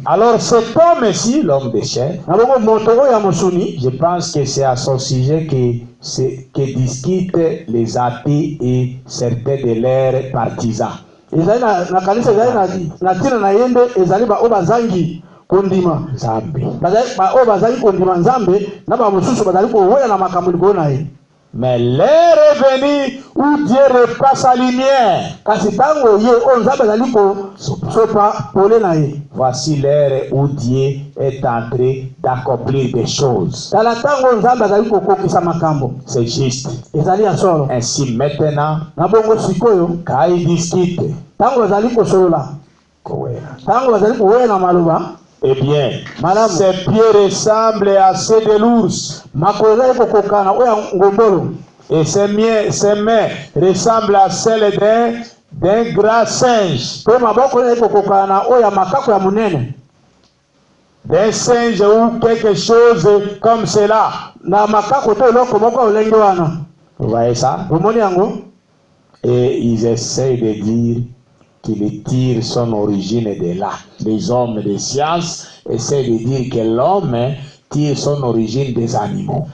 [SPEAKER 2] Alors cet homme-ci, l'homme de chair, je pense que c'est à son sujet que discutent les athées et certains de leurs partisans. Mais l'heure est venue où Dieu repasse sa lumière. Voici l'heure où Dieu est en train d'accomplir des choses. C'est juste. Ainsi maintenant, quand il discute, eh bien, ses pieds ressemblent à ceux de l'ours. Et ses mains ressemblent à celles d'un grand singe. D'un singe ou quelque chose comme cela. Vous voyez ça? Et ils essayent de dire qu'ils tirent son origine de là. Les hommes de science essaient de dire que l'homme tire son origine des animaux.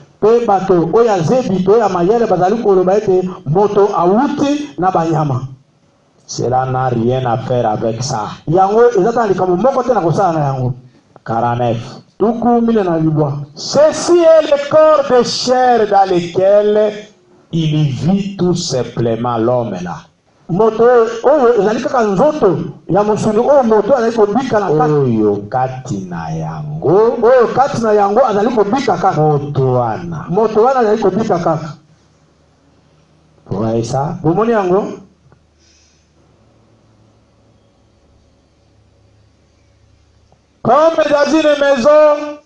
[SPEAKER 2] Cela n'a rien à faire avec ça. 49. Ceci est le corps de chair dans lequel il vit tout simplement l'homme là. Oyo katina yango moto wana. Vous voyez ça? Comme dans une maison,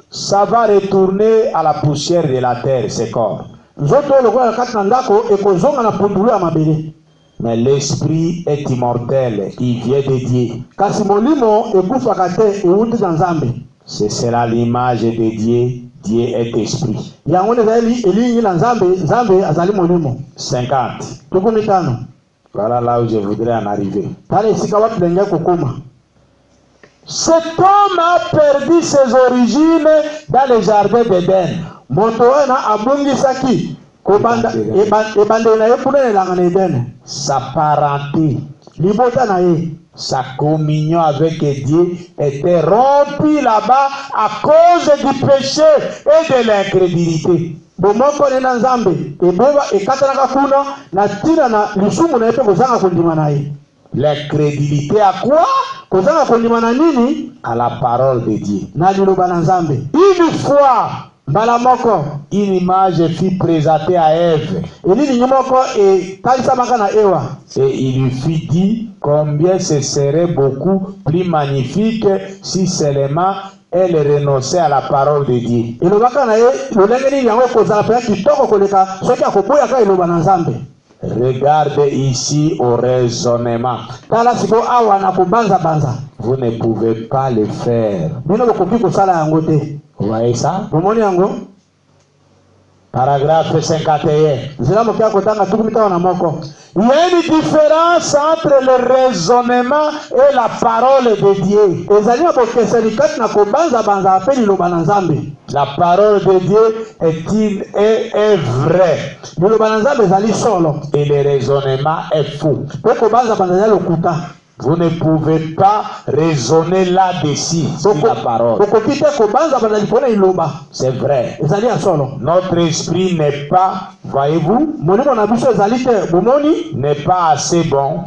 [SPEAKER 2] ça va retourner à la poussière de la terre, ce corps. Mais l'esprit est immortel, il vient de Dieu. C'est cela l'image de Dieu. Dieu est esprit. 50. Voilà là où je voudrais en arriver. Cet homme a perdu ses origines dans le jardin d'Éden. Sa parenté, sa communion avec Dieu était rompue là-bas à cause du péché et de l'incrédulité. L'incrédulité à quoi? À la parole de Dieu. Une fois, une image fut présentée à Ève. Et il lui fut dit combien ce serait beaucoup plus magnifique si seulement elle renonçait à la parole de Dieu. Regarde ici au raisonnement. Vous ne pouvez pas le faire. Vous voyez ça? Paragraphe 51. Il y a une différence entre le raisonnement et la parole de Dieu. La parole de Dieu est vraie. Et le raisonnement est faux. Vous ne pouvez pas raisonner là-dessus sur la parole. C'est vrai. Notre esprit n'est pas, voyez-vous, n'est pas assez bon.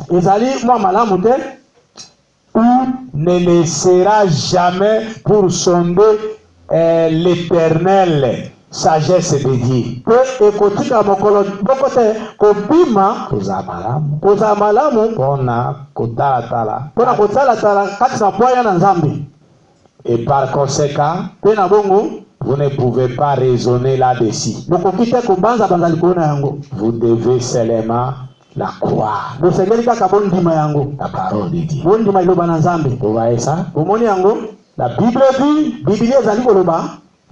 [SPEAKER 2] Ou ne le sera jamais pour sonder l'éternel sagesse de Dieu. Et par conséquent, vous ne pouvez pas raisonner là-dessus. Vous devez seulement la croire. La parole de Dieu. Vous voyez ça? La Bible dit,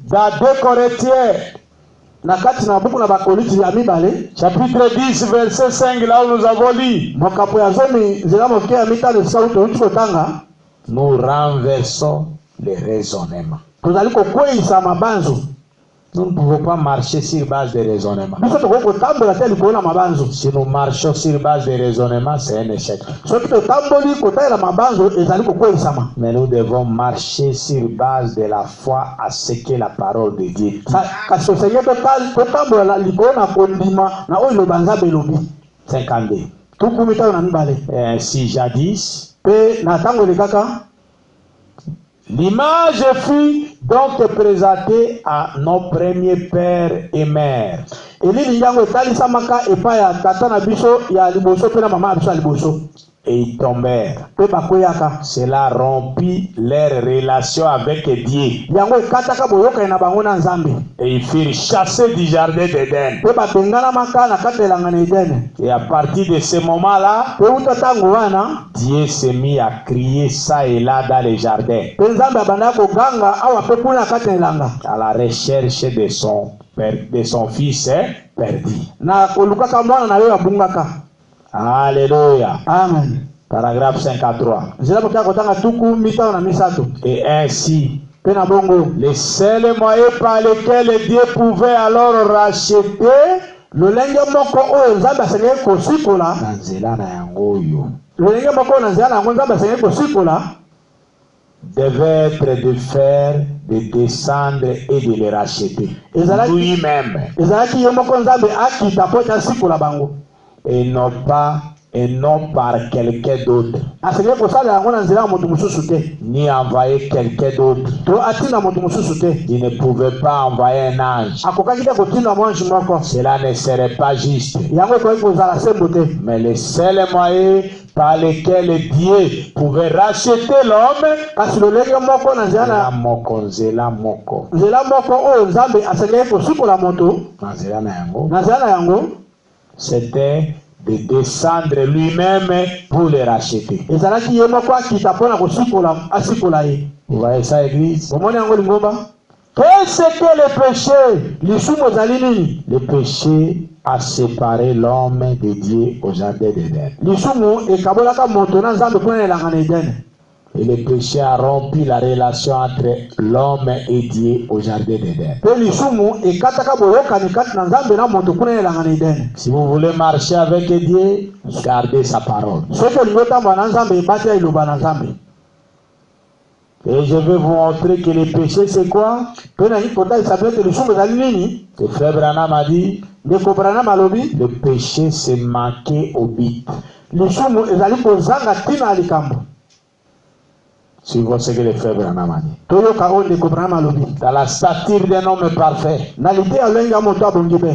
[SPEAKER 2] dans 2 Corinthiens, chapitre 10, verset 5, là où nous avons lu, nous renversons les raisonnements. Nous ne pouvons pas marcher sur base de raisonnement.
[SPEAKER 3] biso tokotambola te likolo na mabanzo.
[SPEAKER 2] Si nous marchons sur base de raisonnement, c'est un échec.
[SPEAKER 3] soki totamboli kotalela mabanzo ezali kokweyisama.
[SPEAKER 2] Mais nous devons marcher sur base de la foi à ce que la parole de Dieu dit.
[SPEAKER 3] kasi tosenge totambola likolo na kondima na oyo iloba nzambe elobi.
[SPEAKER 2] 52.
[SPEAKER 3] tukumi tano na mibale.
[SPEAKER 2] Ainsi jadis,
[SPEAKER 3] mpe na ntango elekaka
[SPEAKER 2] l'image fut donc présentée à nos premiers pères et mères.
[SPEAKER 3] elili yango etalisamaka epai ya tata na biso ya liboso mpe na mama ya biso ya liboso.
[SPEAKER 2] Et ils tombèrent.
[SPEAKER 3] mpe bakweyaka.
[SPEAKER 2] Cela rompit leur relation avec Dieu.
[SPEAKER 3] yango ekataka boyokani na bango na nzambe.
[SPEAKER 2] Et ils furent chassés du jardin d'Éden.
[SPEAKER 3] mpe babenganamaka na kati ya elanga na edene.
[SPEAKER 2] Et à partir de ce moment-là,
[SPEAKER 3] mpe uta ntango wana
[SPEAKER 2] Dieu s'est mis à crier ça et là dans les jardins,
[SPEAKER 3] mpe nzambe abandaki koganga awa mpe kuna na kati ya elanga
[SPEAKER 2] à la recherche de son fils perdu.
[SPEAKER 3] na kolukaka mwana na yo abungaka.
[SPEAKER 2] Alléluia.
[SPEAKER 3] Amen.
[SPEAKER 2] Paragraphe 53.
[SPEAKER 3] nzela mokia kotanga tuku mitano na misato.
[SPEAKER 2] Et ainsi,
[SPEAKER 3] mpe na bongo
[SPEAKER 2] le seul moyen par lequel Dieu pouvait alors racheter
[SPEAKER 3] lolenge moko oyo nzambe asengeli kosikola
[SPEAKER 2] na nzela na yango oyo
[SPEAKER 3] lolenge moko oyo na nzela na yango nzambe asengeli kosikola
[SPEAKER 2] devait être de faire, de descendre et de les racheter lui-même,
[SPEAKER 3] ezalaki ye moko nzambe akita mpo ete asikola bango
[SPEAKER 2] et non par quelqu'un d'autre,
[SPEAKER 3] asengeli kosalela yango na nzela ya moto mosusu te
[SPEAKER 2] ni envoyer quelqu'un d'autre.
[SPEAKER 3] to atinda moto mosusu te.
[SPEAKER 2] Il ne pouvait pas envoyer un ange.
[SPEAKER 3] akokaki te kotinda mwanji moko.
[SPEAKER 2] Cela ne serait pas juste.
[SPEAKER 3] yango ekoki kozala sembo te.
[SPEAKER 2] Mais le seul moyen par lequel Dieu pouvait racheter l'homme,
[SPEAKER 3] kasi lolenge moko na nzela
[SPEAKER 2] nzela moko
[SPEAKER 3] oyo nzambe asengeli kosikola moto
[SPEAKER 2] na nzela
[SPEAKER 3] na yango
[SPEAKER 2] c'était de descendre lui-même pour les racheter.
[SPEAKER 3] ezalaki ye moko akita mpo na asikola ye.
[SPEAKER 2] Vous voyez ça, église?
[SPEAKER 3] omoni yango lingomba. Qu'est-ce que le péché? lisumu ezali nini?
[SPEAKER 2] Le péché a séparé l'homme de Dieu au jardin d'Éden.
[SPEAKER 3] lisumu ekabolaka moto na nzambe kuna na elanga na edene.
[SPEAKER 2] Et le péché a rompu la relation entre l'homme et Dieu au jardin d'Éden.
[SPEAKER 3] Pe lisumu ekataka boyokani kati na nzambe na moto kuna na elanga na edene.
[SPEAKER 2] Si vous voulez marcher avec Dieu, gardez sa parole.
[SPEAKER 3] soki olingi otambula na nzambe ebatela iloba na nzambe.
[SPEAKER 2] Et je vais vous montrer que le péché c'est quoi?
[SPEAKER 3] Pe na kotalisa bino ete lisumu ezali nini?
[SPEAKER 2] Le frère Branham a dit,
[SPEAKER 3] ndeko Branham alobi
[SPEAKER 2] le péché c'est manquer au but.
[SPEAKER 3] lisumu ezali kozanga ntina ya likambo.
[SPEAKER 2] Suivons ce que le frère Branham a dit.
[SPEAKER 3] toyoka oyo ndeko Branham alobi.
[SPEAKER 2] Dans la stature d'un homme parfait,
[SPEAKER 3] na lite ya lolenge ya moto abongi be.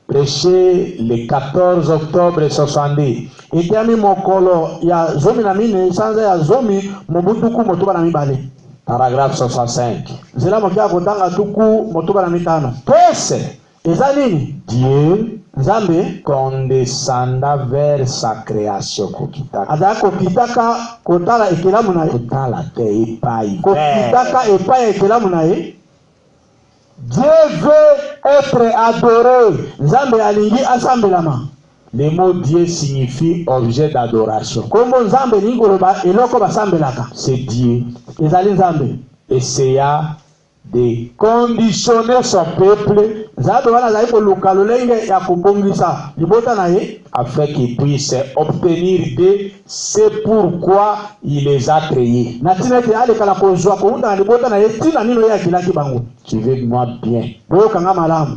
[SPEAKER 2] prêché le 14 octobre 62.
[SPEAKER 3] etiami mokolo ya zomi na mine sanza ya zomi mobutuku motoba na mibale.
[SPEAKER 2] Paragraphe 65.
[SPEAKER 3] nzela mokia kotanga tuku motoba na mitano.
[SPEAKER 2] Qu'est-ce?
[SPEAKER 3] eza nini?
[SPEAKER 2] Dieu
[SPEAKER 3] nzambe
[SPEAKER 2] condescenda vers sa création.
[SPEAKER 3] azalaki kokitaka kotala ekelamu na ye. kokitaka epai ya ekelamu na ye.
[SPEAKER 2] Dieu veut être adoré.
[SPEAKER 3] nzambe alingi asambelama.
[SPEAKER 2] Le mot Dieu signifie objet d'adoration.
[SPEAKER 3] kombo nzambe elingi koloba eloko basambelaka.
[SPEAKER 2] C'est Dieu.
[SPEAKER 3] ezali nzambe
[SPEAKER 2] Essaya de conditionner son peuple
[SPEAKER 3] nzambe wana azali koluka lolenge ya kobongisa libota na ye
[SPEAKER 2] afin qu'il puisse obtenir de ce pourquoi il les a créés.
[SPEAKER 3] na ntina ete alekala kozwa kouta na libota na ye ntina nino ye akilaki bango.
[SPEAKER 2] Suivez-moi bien.
[SPEAKER 3] boyokanga malamu.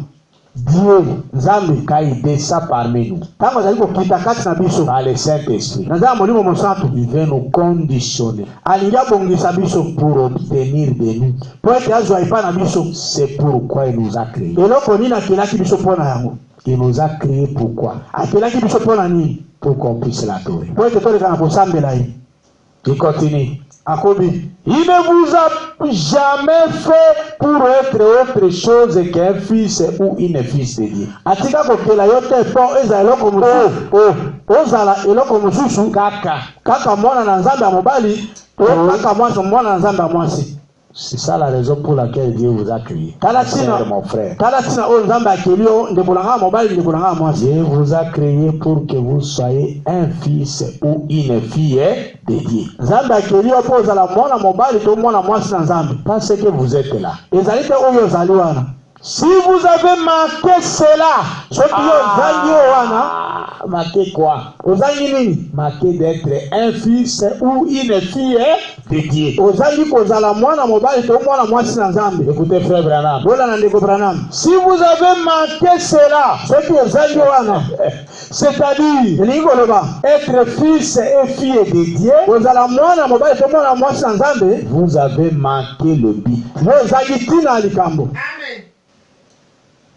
[SPEAKER 2] Dieu,
[SPEAKER 3] nzambe
[SPEAKER 2] quand il descend parmi nous,
[SPEAKER 3] ntango azali kokita kati na biso
[SPEAKER 2] par le Saint-Esprit,
[SPEAKER 3] na nzela molimo mosantu
[SPEAKER 2] il veut nous conditionner
[SPEAKER 3] alingi abongisa biso
[SPEAKER 2] pour obtenir de nous
[SPEAKER 3] mpo ete azwa epai na biso
[SPEAKER 2] c'est pourquoi il nous a créés.
[SPEAKER 3] eloko nini akelaki biso mpo na yango.
[SPEAKER 2] Il nous a créés pourquoi?
[SPEAKER 3] akelaki biso mpo na nini?
[SPEAKER 2] Pour qu'on puisse l'adorer.
[SPEAKER 3] mpo ete toleka na kosambela ye.
[SPEAKER 2] Il continue.
[SPEAKER 3] akobi
[SPEAKER 2] Il ne vous a jamais fait pour être autre chose qu'un fils ou une fils de Dieu.
[SPEAKER 3] atika kokela yo te mpo ezala eloko mosusu ozala eloko mosusu kaka mwana na nzambe ya mobali to kaka mwana na nzambe ya mwasi.
[SPEAKER 2] C'est ça la raison pour laquelle Dieu vous a créé. Mon frère.
[SPEAKER 3] tala tina oyo nzambe akeli yo ndeko na nga ya mobali ndeko na nga ya mwasi.
[SPEAKER 2] Dieu vous a créé pour que vous soyez un fils ou une fille de Dieu.
[SPEAKER 3] nzambe akeli yo mpo ozala mwana mobali to mwana mwasi na nzambe.
[SPEAKER 2] Parce que vous êtes là.
[SPEAKER 3] ezali te oyo ozali wana.
[SPEAKER 2] Si vous avez manqué cela, ce qui est marqué quoi? Marqué d'être un fils ou une fille de Dieu. Écoutez frère Branham. Si vous avez manqué cela, c'est-à-dire être fils et fille de Dieu, vous avez manqué le but. Amen.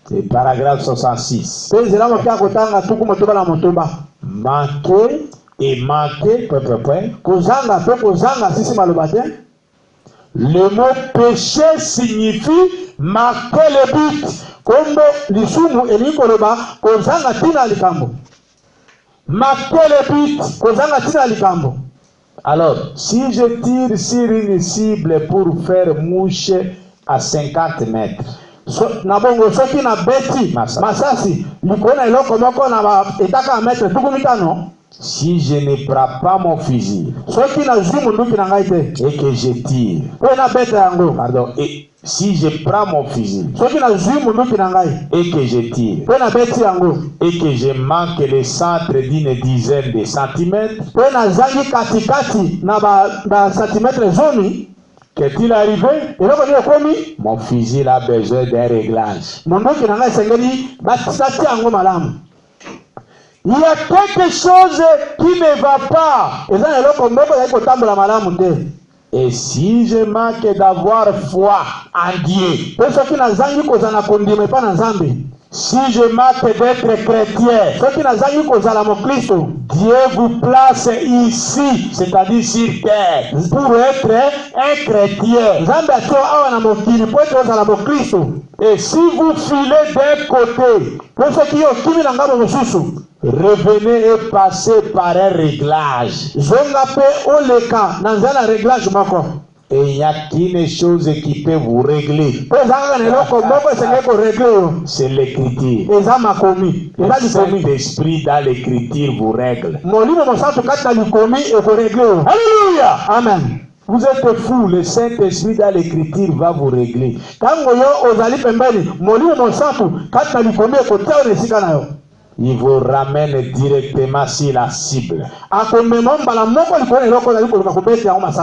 [SPEAKER 2] C'est paragraphe 66. Manquer et manquer, le mot péché signifie marquer le but. Marquer le but. Alors, si je tire sur une cible pour faire mouche à 50 mètres, si je ne prends pas mon fusil et que je tire, pardon, et si je prends mon fusil et que je tire et que je manque le centre d'une dizaine de centimètres, qu'est-il arrivé? Mon fusil a besoin d'un réglage. Il y a quelque chose qui ne va pas. Et si je manque d'avoir foi en Dieu, si je manque d'être chrétien, Dieu vous place ici, c'est-à-dire sur terre, pour être un chrétien. Et si vous filez d'un côté, revenez et passez par un réglage. Et il n'y a qu'une chose qui peut vous régler. C'est l'écriture. Le Saint-Esprit dans l'écriture vous règle. Alléluia. Amen. Vous êtes fous, le Saint-Esprit dans l'écriture va vous régler. Il vous ramène directement sur la cible.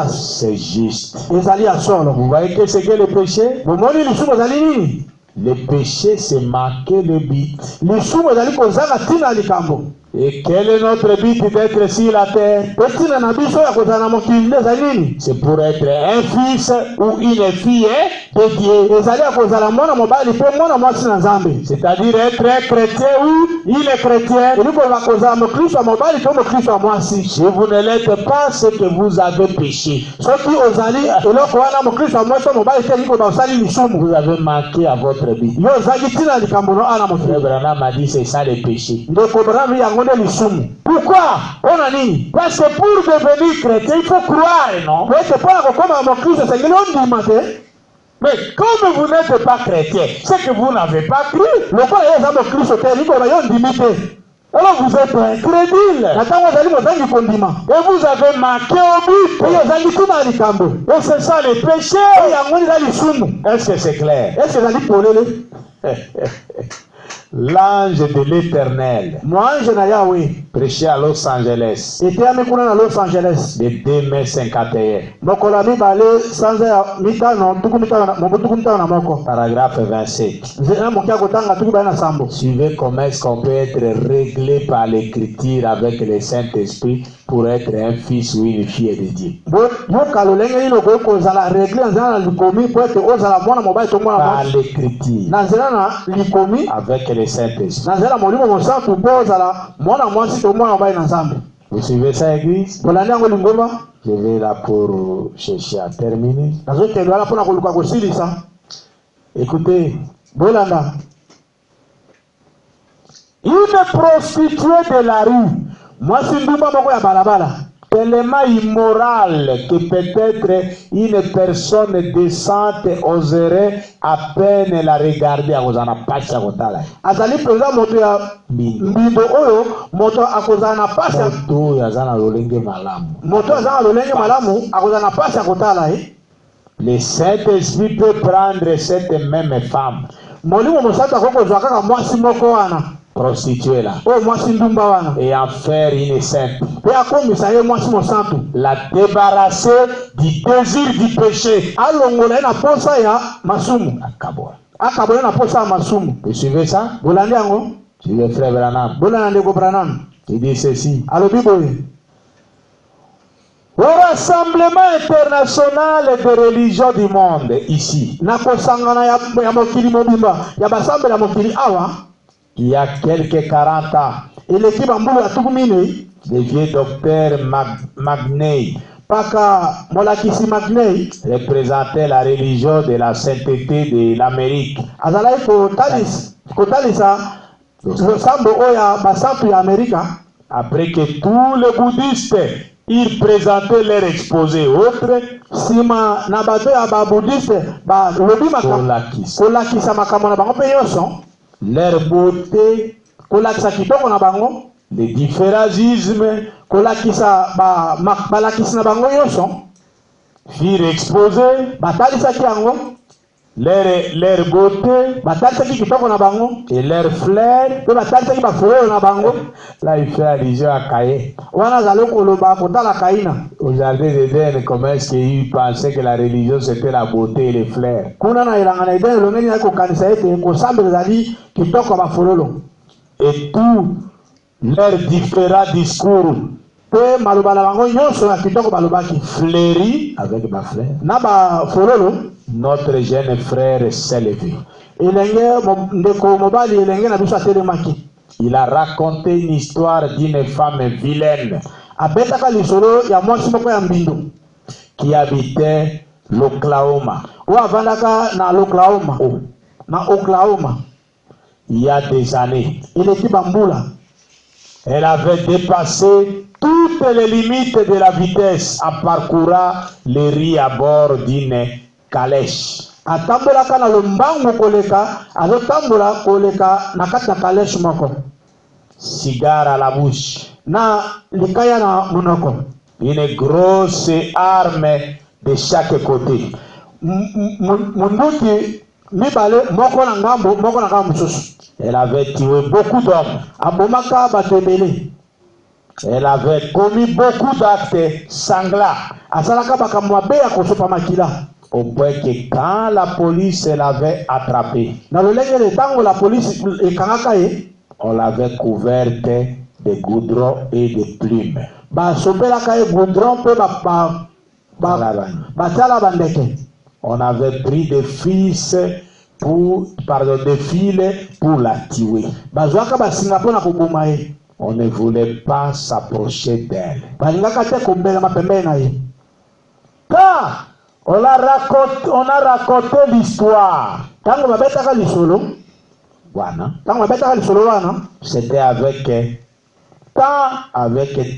[SPEAKER 2] C'est juste. Vous voyez que c'est que le péché? Le péché, c'est marquer le but. Et quel est notre but d'être sur la terre? C'est pour être un fils ou une fille de Dieu. C'est-à-dire être un chrétien ou une chrétienne. Si vous ne l'êtes pas, c'est que vous avez péché. Vous avez manqué à votre but. Abraham a dit c'est ça le péché. Pourquoi? Parce que pour devenir chrétien, il faut croire, non? Mais comme vous n'êtes pas chrétien, c'est que vous n'avez pas cru. Alors vous êtes incrédule. Et vous avez marqué au but. Et c'est ça le péché. Est-ce que c'est clair? L'ange de l'Éternel prêchait à Los Angeles de 2 mai 51. Paragraphe 27. Suivez comment est-ce qu'on peut être réglé par l'écriture avec le Saint-Esprit pour être un fils ou une fille de Dieu. Par l'écriture avec le Saint-Esprit. Vous suivez ça, église? Je vais là pour chercher à terminer. Écoutez, une prostituée de la rue, tellement immoral que peut-être une personne décente oserait à peine la regarder à Ozana Pacha Gotala. Azali présent moto ya mbido oyo moto akozana Pacha moto yazana lolenge malamu. Moto yazana lolenge malamu akozana Pacha Gotala. Le Saint-Esprit peut prendre cette même femme molimo mosantu akokozwa kaka mwasi moko wana
[SPEAKER 3] prostituée là,
[SPEAKER 2] oyo mwasi ndumba wana
[SPEAKER 3] et en faire une sainte,
[SPEAKER 2] mpe akomisa ye mwasi mosantu
[SPEAKER 3] la débarrasser du désir du péché.
[SPEAKER 2] alongola ye na posa ya masumu akabola ye na posa ya masumu.
[SPEAKER 3] Vous suivez ça?
[SPEAKER 2] bolandi yango?
[SPEAKER 3] Suivez frère Branham.
[SPEAKER 2] bolanda ndeko Branham.
[SPEAKER 3] Il dit ceci.
[SPEAKER 2] alobi boye:
[SPEAKER 3] Au Rassemblement international des religions du monde, ici,
[SPEAKER 2] na kosangana ya mokili mobimba ya basambela mokili awa,
[SPEAKER 3] il y a quelques 40 ans,
[SPEAKER 2] eleki bambulu ya tuku minei,
[SPEAKER 3] le vieux docteur Magney,
[SPEAKER 2] paka molakisi Magney
[SPEAKER 3] représentait la religion de la sainteté de l'Amérique.
[SPEAKER 2] azalaki kotalisa losambo oyo ya basantu ya Amerika.
[SPEAKER 3] Après que tous les bouddhistes ils présentaient leur exposé autre,
[SPEAKER 2] sima na bato ya babudiste balobi kolakisa makambo na bango mpe nyonso,
[SPEAKER 3] leur beauté,
[SPEAKER 2] kolakisa kitoko na bango,
[SPEAKER 3] les différents ismes,
[SPEAKER 2] kolakisa balakisi na bango nyonso,
[SPEAKER 3] firent exposés,
[SPEAKER 2] batalisaki yango
[SPEAKER 3] leur beauté,
[SPEAKER 2] batalisaki kitoko na bango,
[SPEAKER 3] et leur flair.
[SPEAKER 2] mpe batalisaki bafololo na bango.
[SPEAKER 3] Là, il fait allusion à Caïn.
[SPEAKER 2] wana azali koloba kotala Kaina.
[SPEAKER 3] Au jardin d'Éden, comment est-ce qu'ils pensaient que la religion c'était la beauté et les fleurs?
[SPEAKER 2] kuna na elanga na Eden elongeni yaki kokanisa ete kosambela ezali kitoko ya bafololo.
[SPEAKER 3] Et tous leurs différents discours
[SPEAKER 2] mpe maloba na bango nyonso ya kitoko balobaki
[SPEAKER 3] fleuris avec ma fleur.
[SPEAKER 2] na bafololo.
[SPEAKER 3] Notre jeune frère s'est levé.
[SPEAKER 2] elenge ndeko mobali elenge na biso atelemaki.
[SPEAKER 3] Il a raconté une histoire d'une femme vilaine
[SPEAKER 2] abetaka lisolo ya mwasi moko ya mbindo
[SPEAKER 3] qui habitait l'Oklahoma.
[SPEAKER 2] oyo avandaka na l'Oklahoma. na Oklahoma
[SPEAKER 3] Il y a des années.
[SPEAKER 2] eleki bambula.
[SPEAKER 3] Elle avait dépassé toutes les limites de la vitesse en parcourant les rues à bord d'une calèche.
[SPEAKER 2] atambolaka na lombangu koleka, azotambola koleka na kati na calèche moko,
[SPEAKER 3] Cigare à la bouche,
[SPEAKER 2] na likaya na monoko,
[SPEAKER 3] une grosse arme de chaque côté.
[SPEAKER 2] munduki mibale, moko na ngambo mosusu.
[SPEAKER 3] Elle avait tué beaucoup d'hommes.
[SPEAKER 2] abomaka bato ebele.
[SPEAKER 3] Elle avait commis beaucoup d'actes sanglants,
[SPEAKER 2] asalaka makambo mabe ya kosopa makila,
[SPEAKER 3] au point que quand la police l'avait attrapée,
[SPEAKER 2] na lolenge le tango la polisi ekangaka ye,
[SPEAKER 3] on l'avait couverte de goudron et de plumes.
[SPEAKER 2] basopelaka ye goudron mpe batiala bandeke.
[SPEAKER 3] On avait pris des fils des fils pour la tuer.
[SPEAKER 2] bazwaka basinga mpo na koboma ye.
[SPEAKER 3] On ne voulait pas s'approcher d'elle.
[SPEAKER 2] balingaka te kombela pembeni na ye.
[SPEAKER 3] Quand on a raconté l'histoire,
[SPEAKER 2] tango babetaka lisolo,
[SPEAKER 3] voilà, c'était avec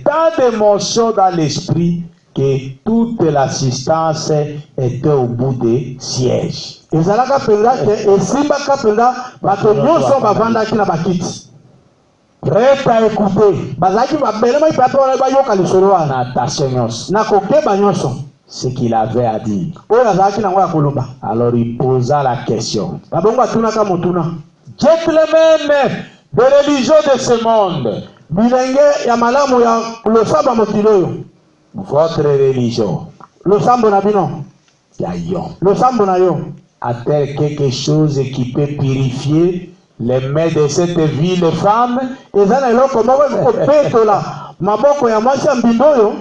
[SPEAKER 3] tant d'émotions dans l'esprit que toute l'assistance était au bout des sièges.
[SPEAKER 2] ezalaka penza te esimbaka penza bato nyonso bavandaki na bakiti
[SPEAKER 3] Prêt à écouter.
[SPEAKER 2] bazalaki babelema mpe ate wana bayoka lisolo wana
[SPEAKER 3] Attention nyonso.
[SPEAKER 2] na kokeba nyonso
[SPEAKER 3] Ce qu'il avait à dire.
[SPEAKER 2] oyo azalaki nango ya koloba.
[SPEAKER 3] Alors il posa la question.
[SPEAKER 2] babongo atunaka motuna:
[SPEAKER 3] Gentlemen de religion de ce monde,
[SPEAKER 2] bilenge ya malamu ya losambo ya mokili oyo,
[SPEAKER 3] votre religion,
[SPEAKER 2] losambo na bino, losambo na yo,
[SPEAKER 3] a-t-elle quelque chose qui peut purifier les mains de cette ville femme?
[SPEAKER 2] eza na eloko moko ekopetola maboko ya mwasi ya mbindo oyo?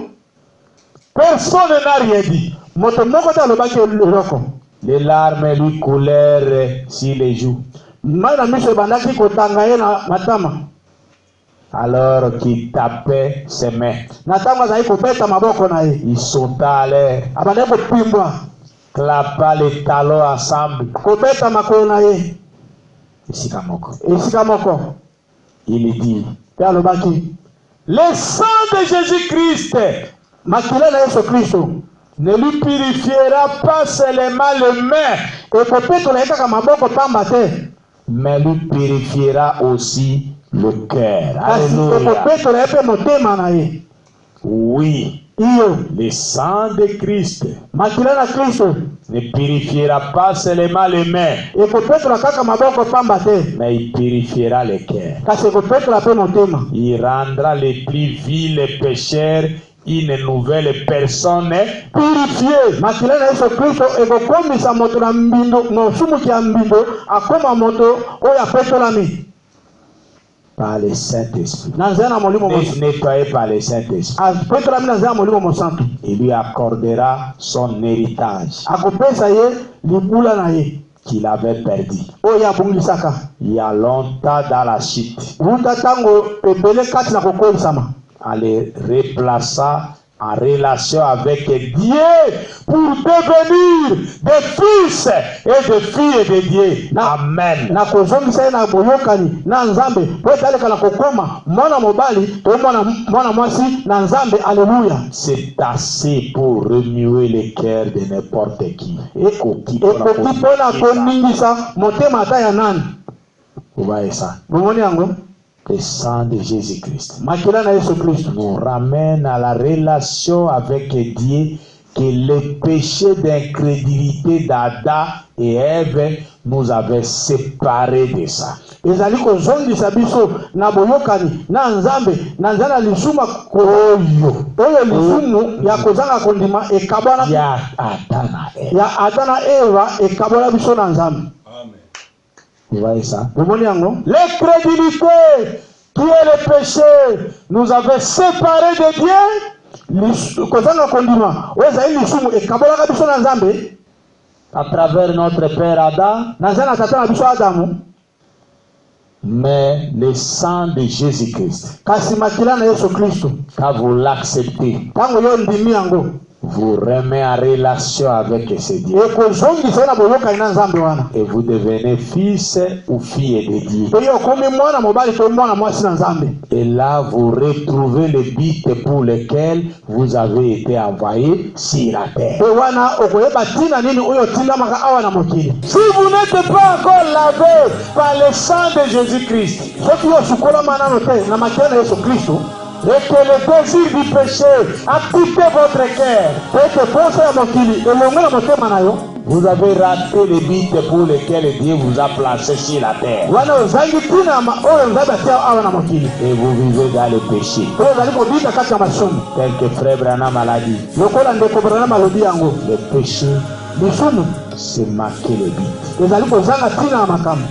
[SPEAKER 3] Personne n'a rien dit.
[SPEAKER 2] moto moko te alobaki eloko.
[SPEAKER 3] Les larmes lui coulèrent sur les joues.
[SPEAKER 2] mai na miso ebandaki kotanga ye na matama.
[SPEAKER 3] Alors qu'il tapait ses mains,
[SPEAKER 2] na ntango azali kobeta maboko na ye,
[SPEAKER 3] il sauta à l'air,
[SPEAKER 2] abandaki kopimbwa,
[SPEAKER 3] clappa les talons ensemble.
[SPEAKER 2] kobeta makolo na ye esika moko.
[SPEAKER 3] Il dit,
[SPEAKER 2] te alobaki:
[SPEAKER 3] le sang de Jésus-Christ
[SPEAKER 2] makila na Yesu Kristo
[SPEAKER 3] ne lui purifiera pas seulement les mains,
[SPEAKER 2] ekopetola ye kaka maboko pamba te,
[SPEAKER 3] mais lui purifiera aussi le cœur.
[SPEAKER 2] kasi
[SPEAKER 3] Alléluia.
[SPEAKER 2] ekopetola ye mpe motema na ye.
[SPEAKER 3] Oui,
[SPEAKER 2] le sang de Christ ne purifiera pas seulement les mains, mais il purifiera les cœurs. Il rendra les plus vils pécheurs une nouvelle personne purifiée par le Saint-Esprit, nettoyé par le Saint-Esprit. Il lui accordera son héritage qu'il avait perdu il y a longtemps dans la chute, en les replaçant en relation avec Dieu pour devenir des fils et des filles de Dieu. Amen. C'est assez pour remuer les cœurs de n'importe qui. Vous voyez ça? Le sang de Jésus-Christ nous ramène à la relation avec Dieu, que le péché d'incrédulité d'Adam et Ève nous avait séparés de ça. Il y a Adam et Ève. Vous voyez ça? L'incrédulité qui est le péché nous avait séparés de Dieu à travers notre père Adam. Mais le sang de Jésus-Christ, quand vous l'acceptez, vous remet en relation avec ce Dieu. Et vous devenez fils ou fille de Dieu. Et là, vous retrouvez le but pour lequel vous avez été envoyé sur la terre. Si vous n'êtes pas encore lavé par le sang de Jésus-Christ, et que le désir du péché a quitté votre cœur, vous avez raté le but pour lequel Dieu vous a placé sur la terre. Et vous vivez dans le péché. Tel que Frère Branham a dit, le péché, c'est marquer le but.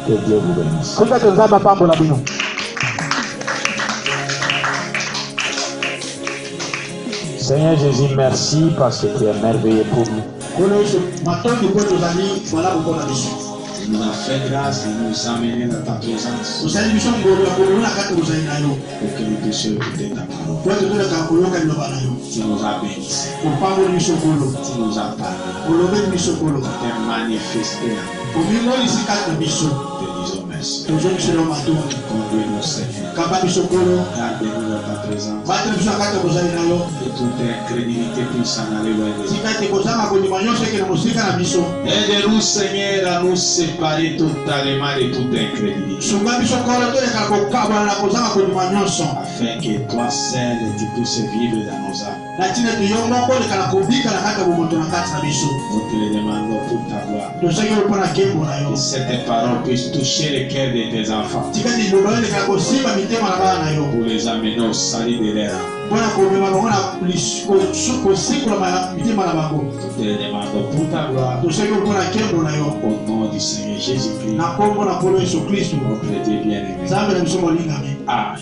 [SPEAKER 2] Que Dieu vous bénisse. Seigneur Jésus, merci parce que tu es merveilleux pour nous. Tu nous as fait grâce de nous amener dans ta présence pour que nous puissions écouter ta parole. Tu nous as bénis. Tu nous as parlé. Tu t'es manifesté. Te disons merci. Conduis-nous, Seigneur. Garde-nous dans ta présence. Que toute incrédulité puisse s'en aller loin de nous. Aide-nous, Seigneur, à nous séparer totalement de toute incrédulité. Afin que toi seul tu puisses vivre dans nos âmes. Nous te le demandons pour ta gloire. Que cette parole puisse toucher le cœur de tes enfants. Pour les amener au salut de l'air. Nous te le demandons pour ta gloire. Au nom du Seigneur Jésus-Christ. Notre Dieu bien-aimé. Amen.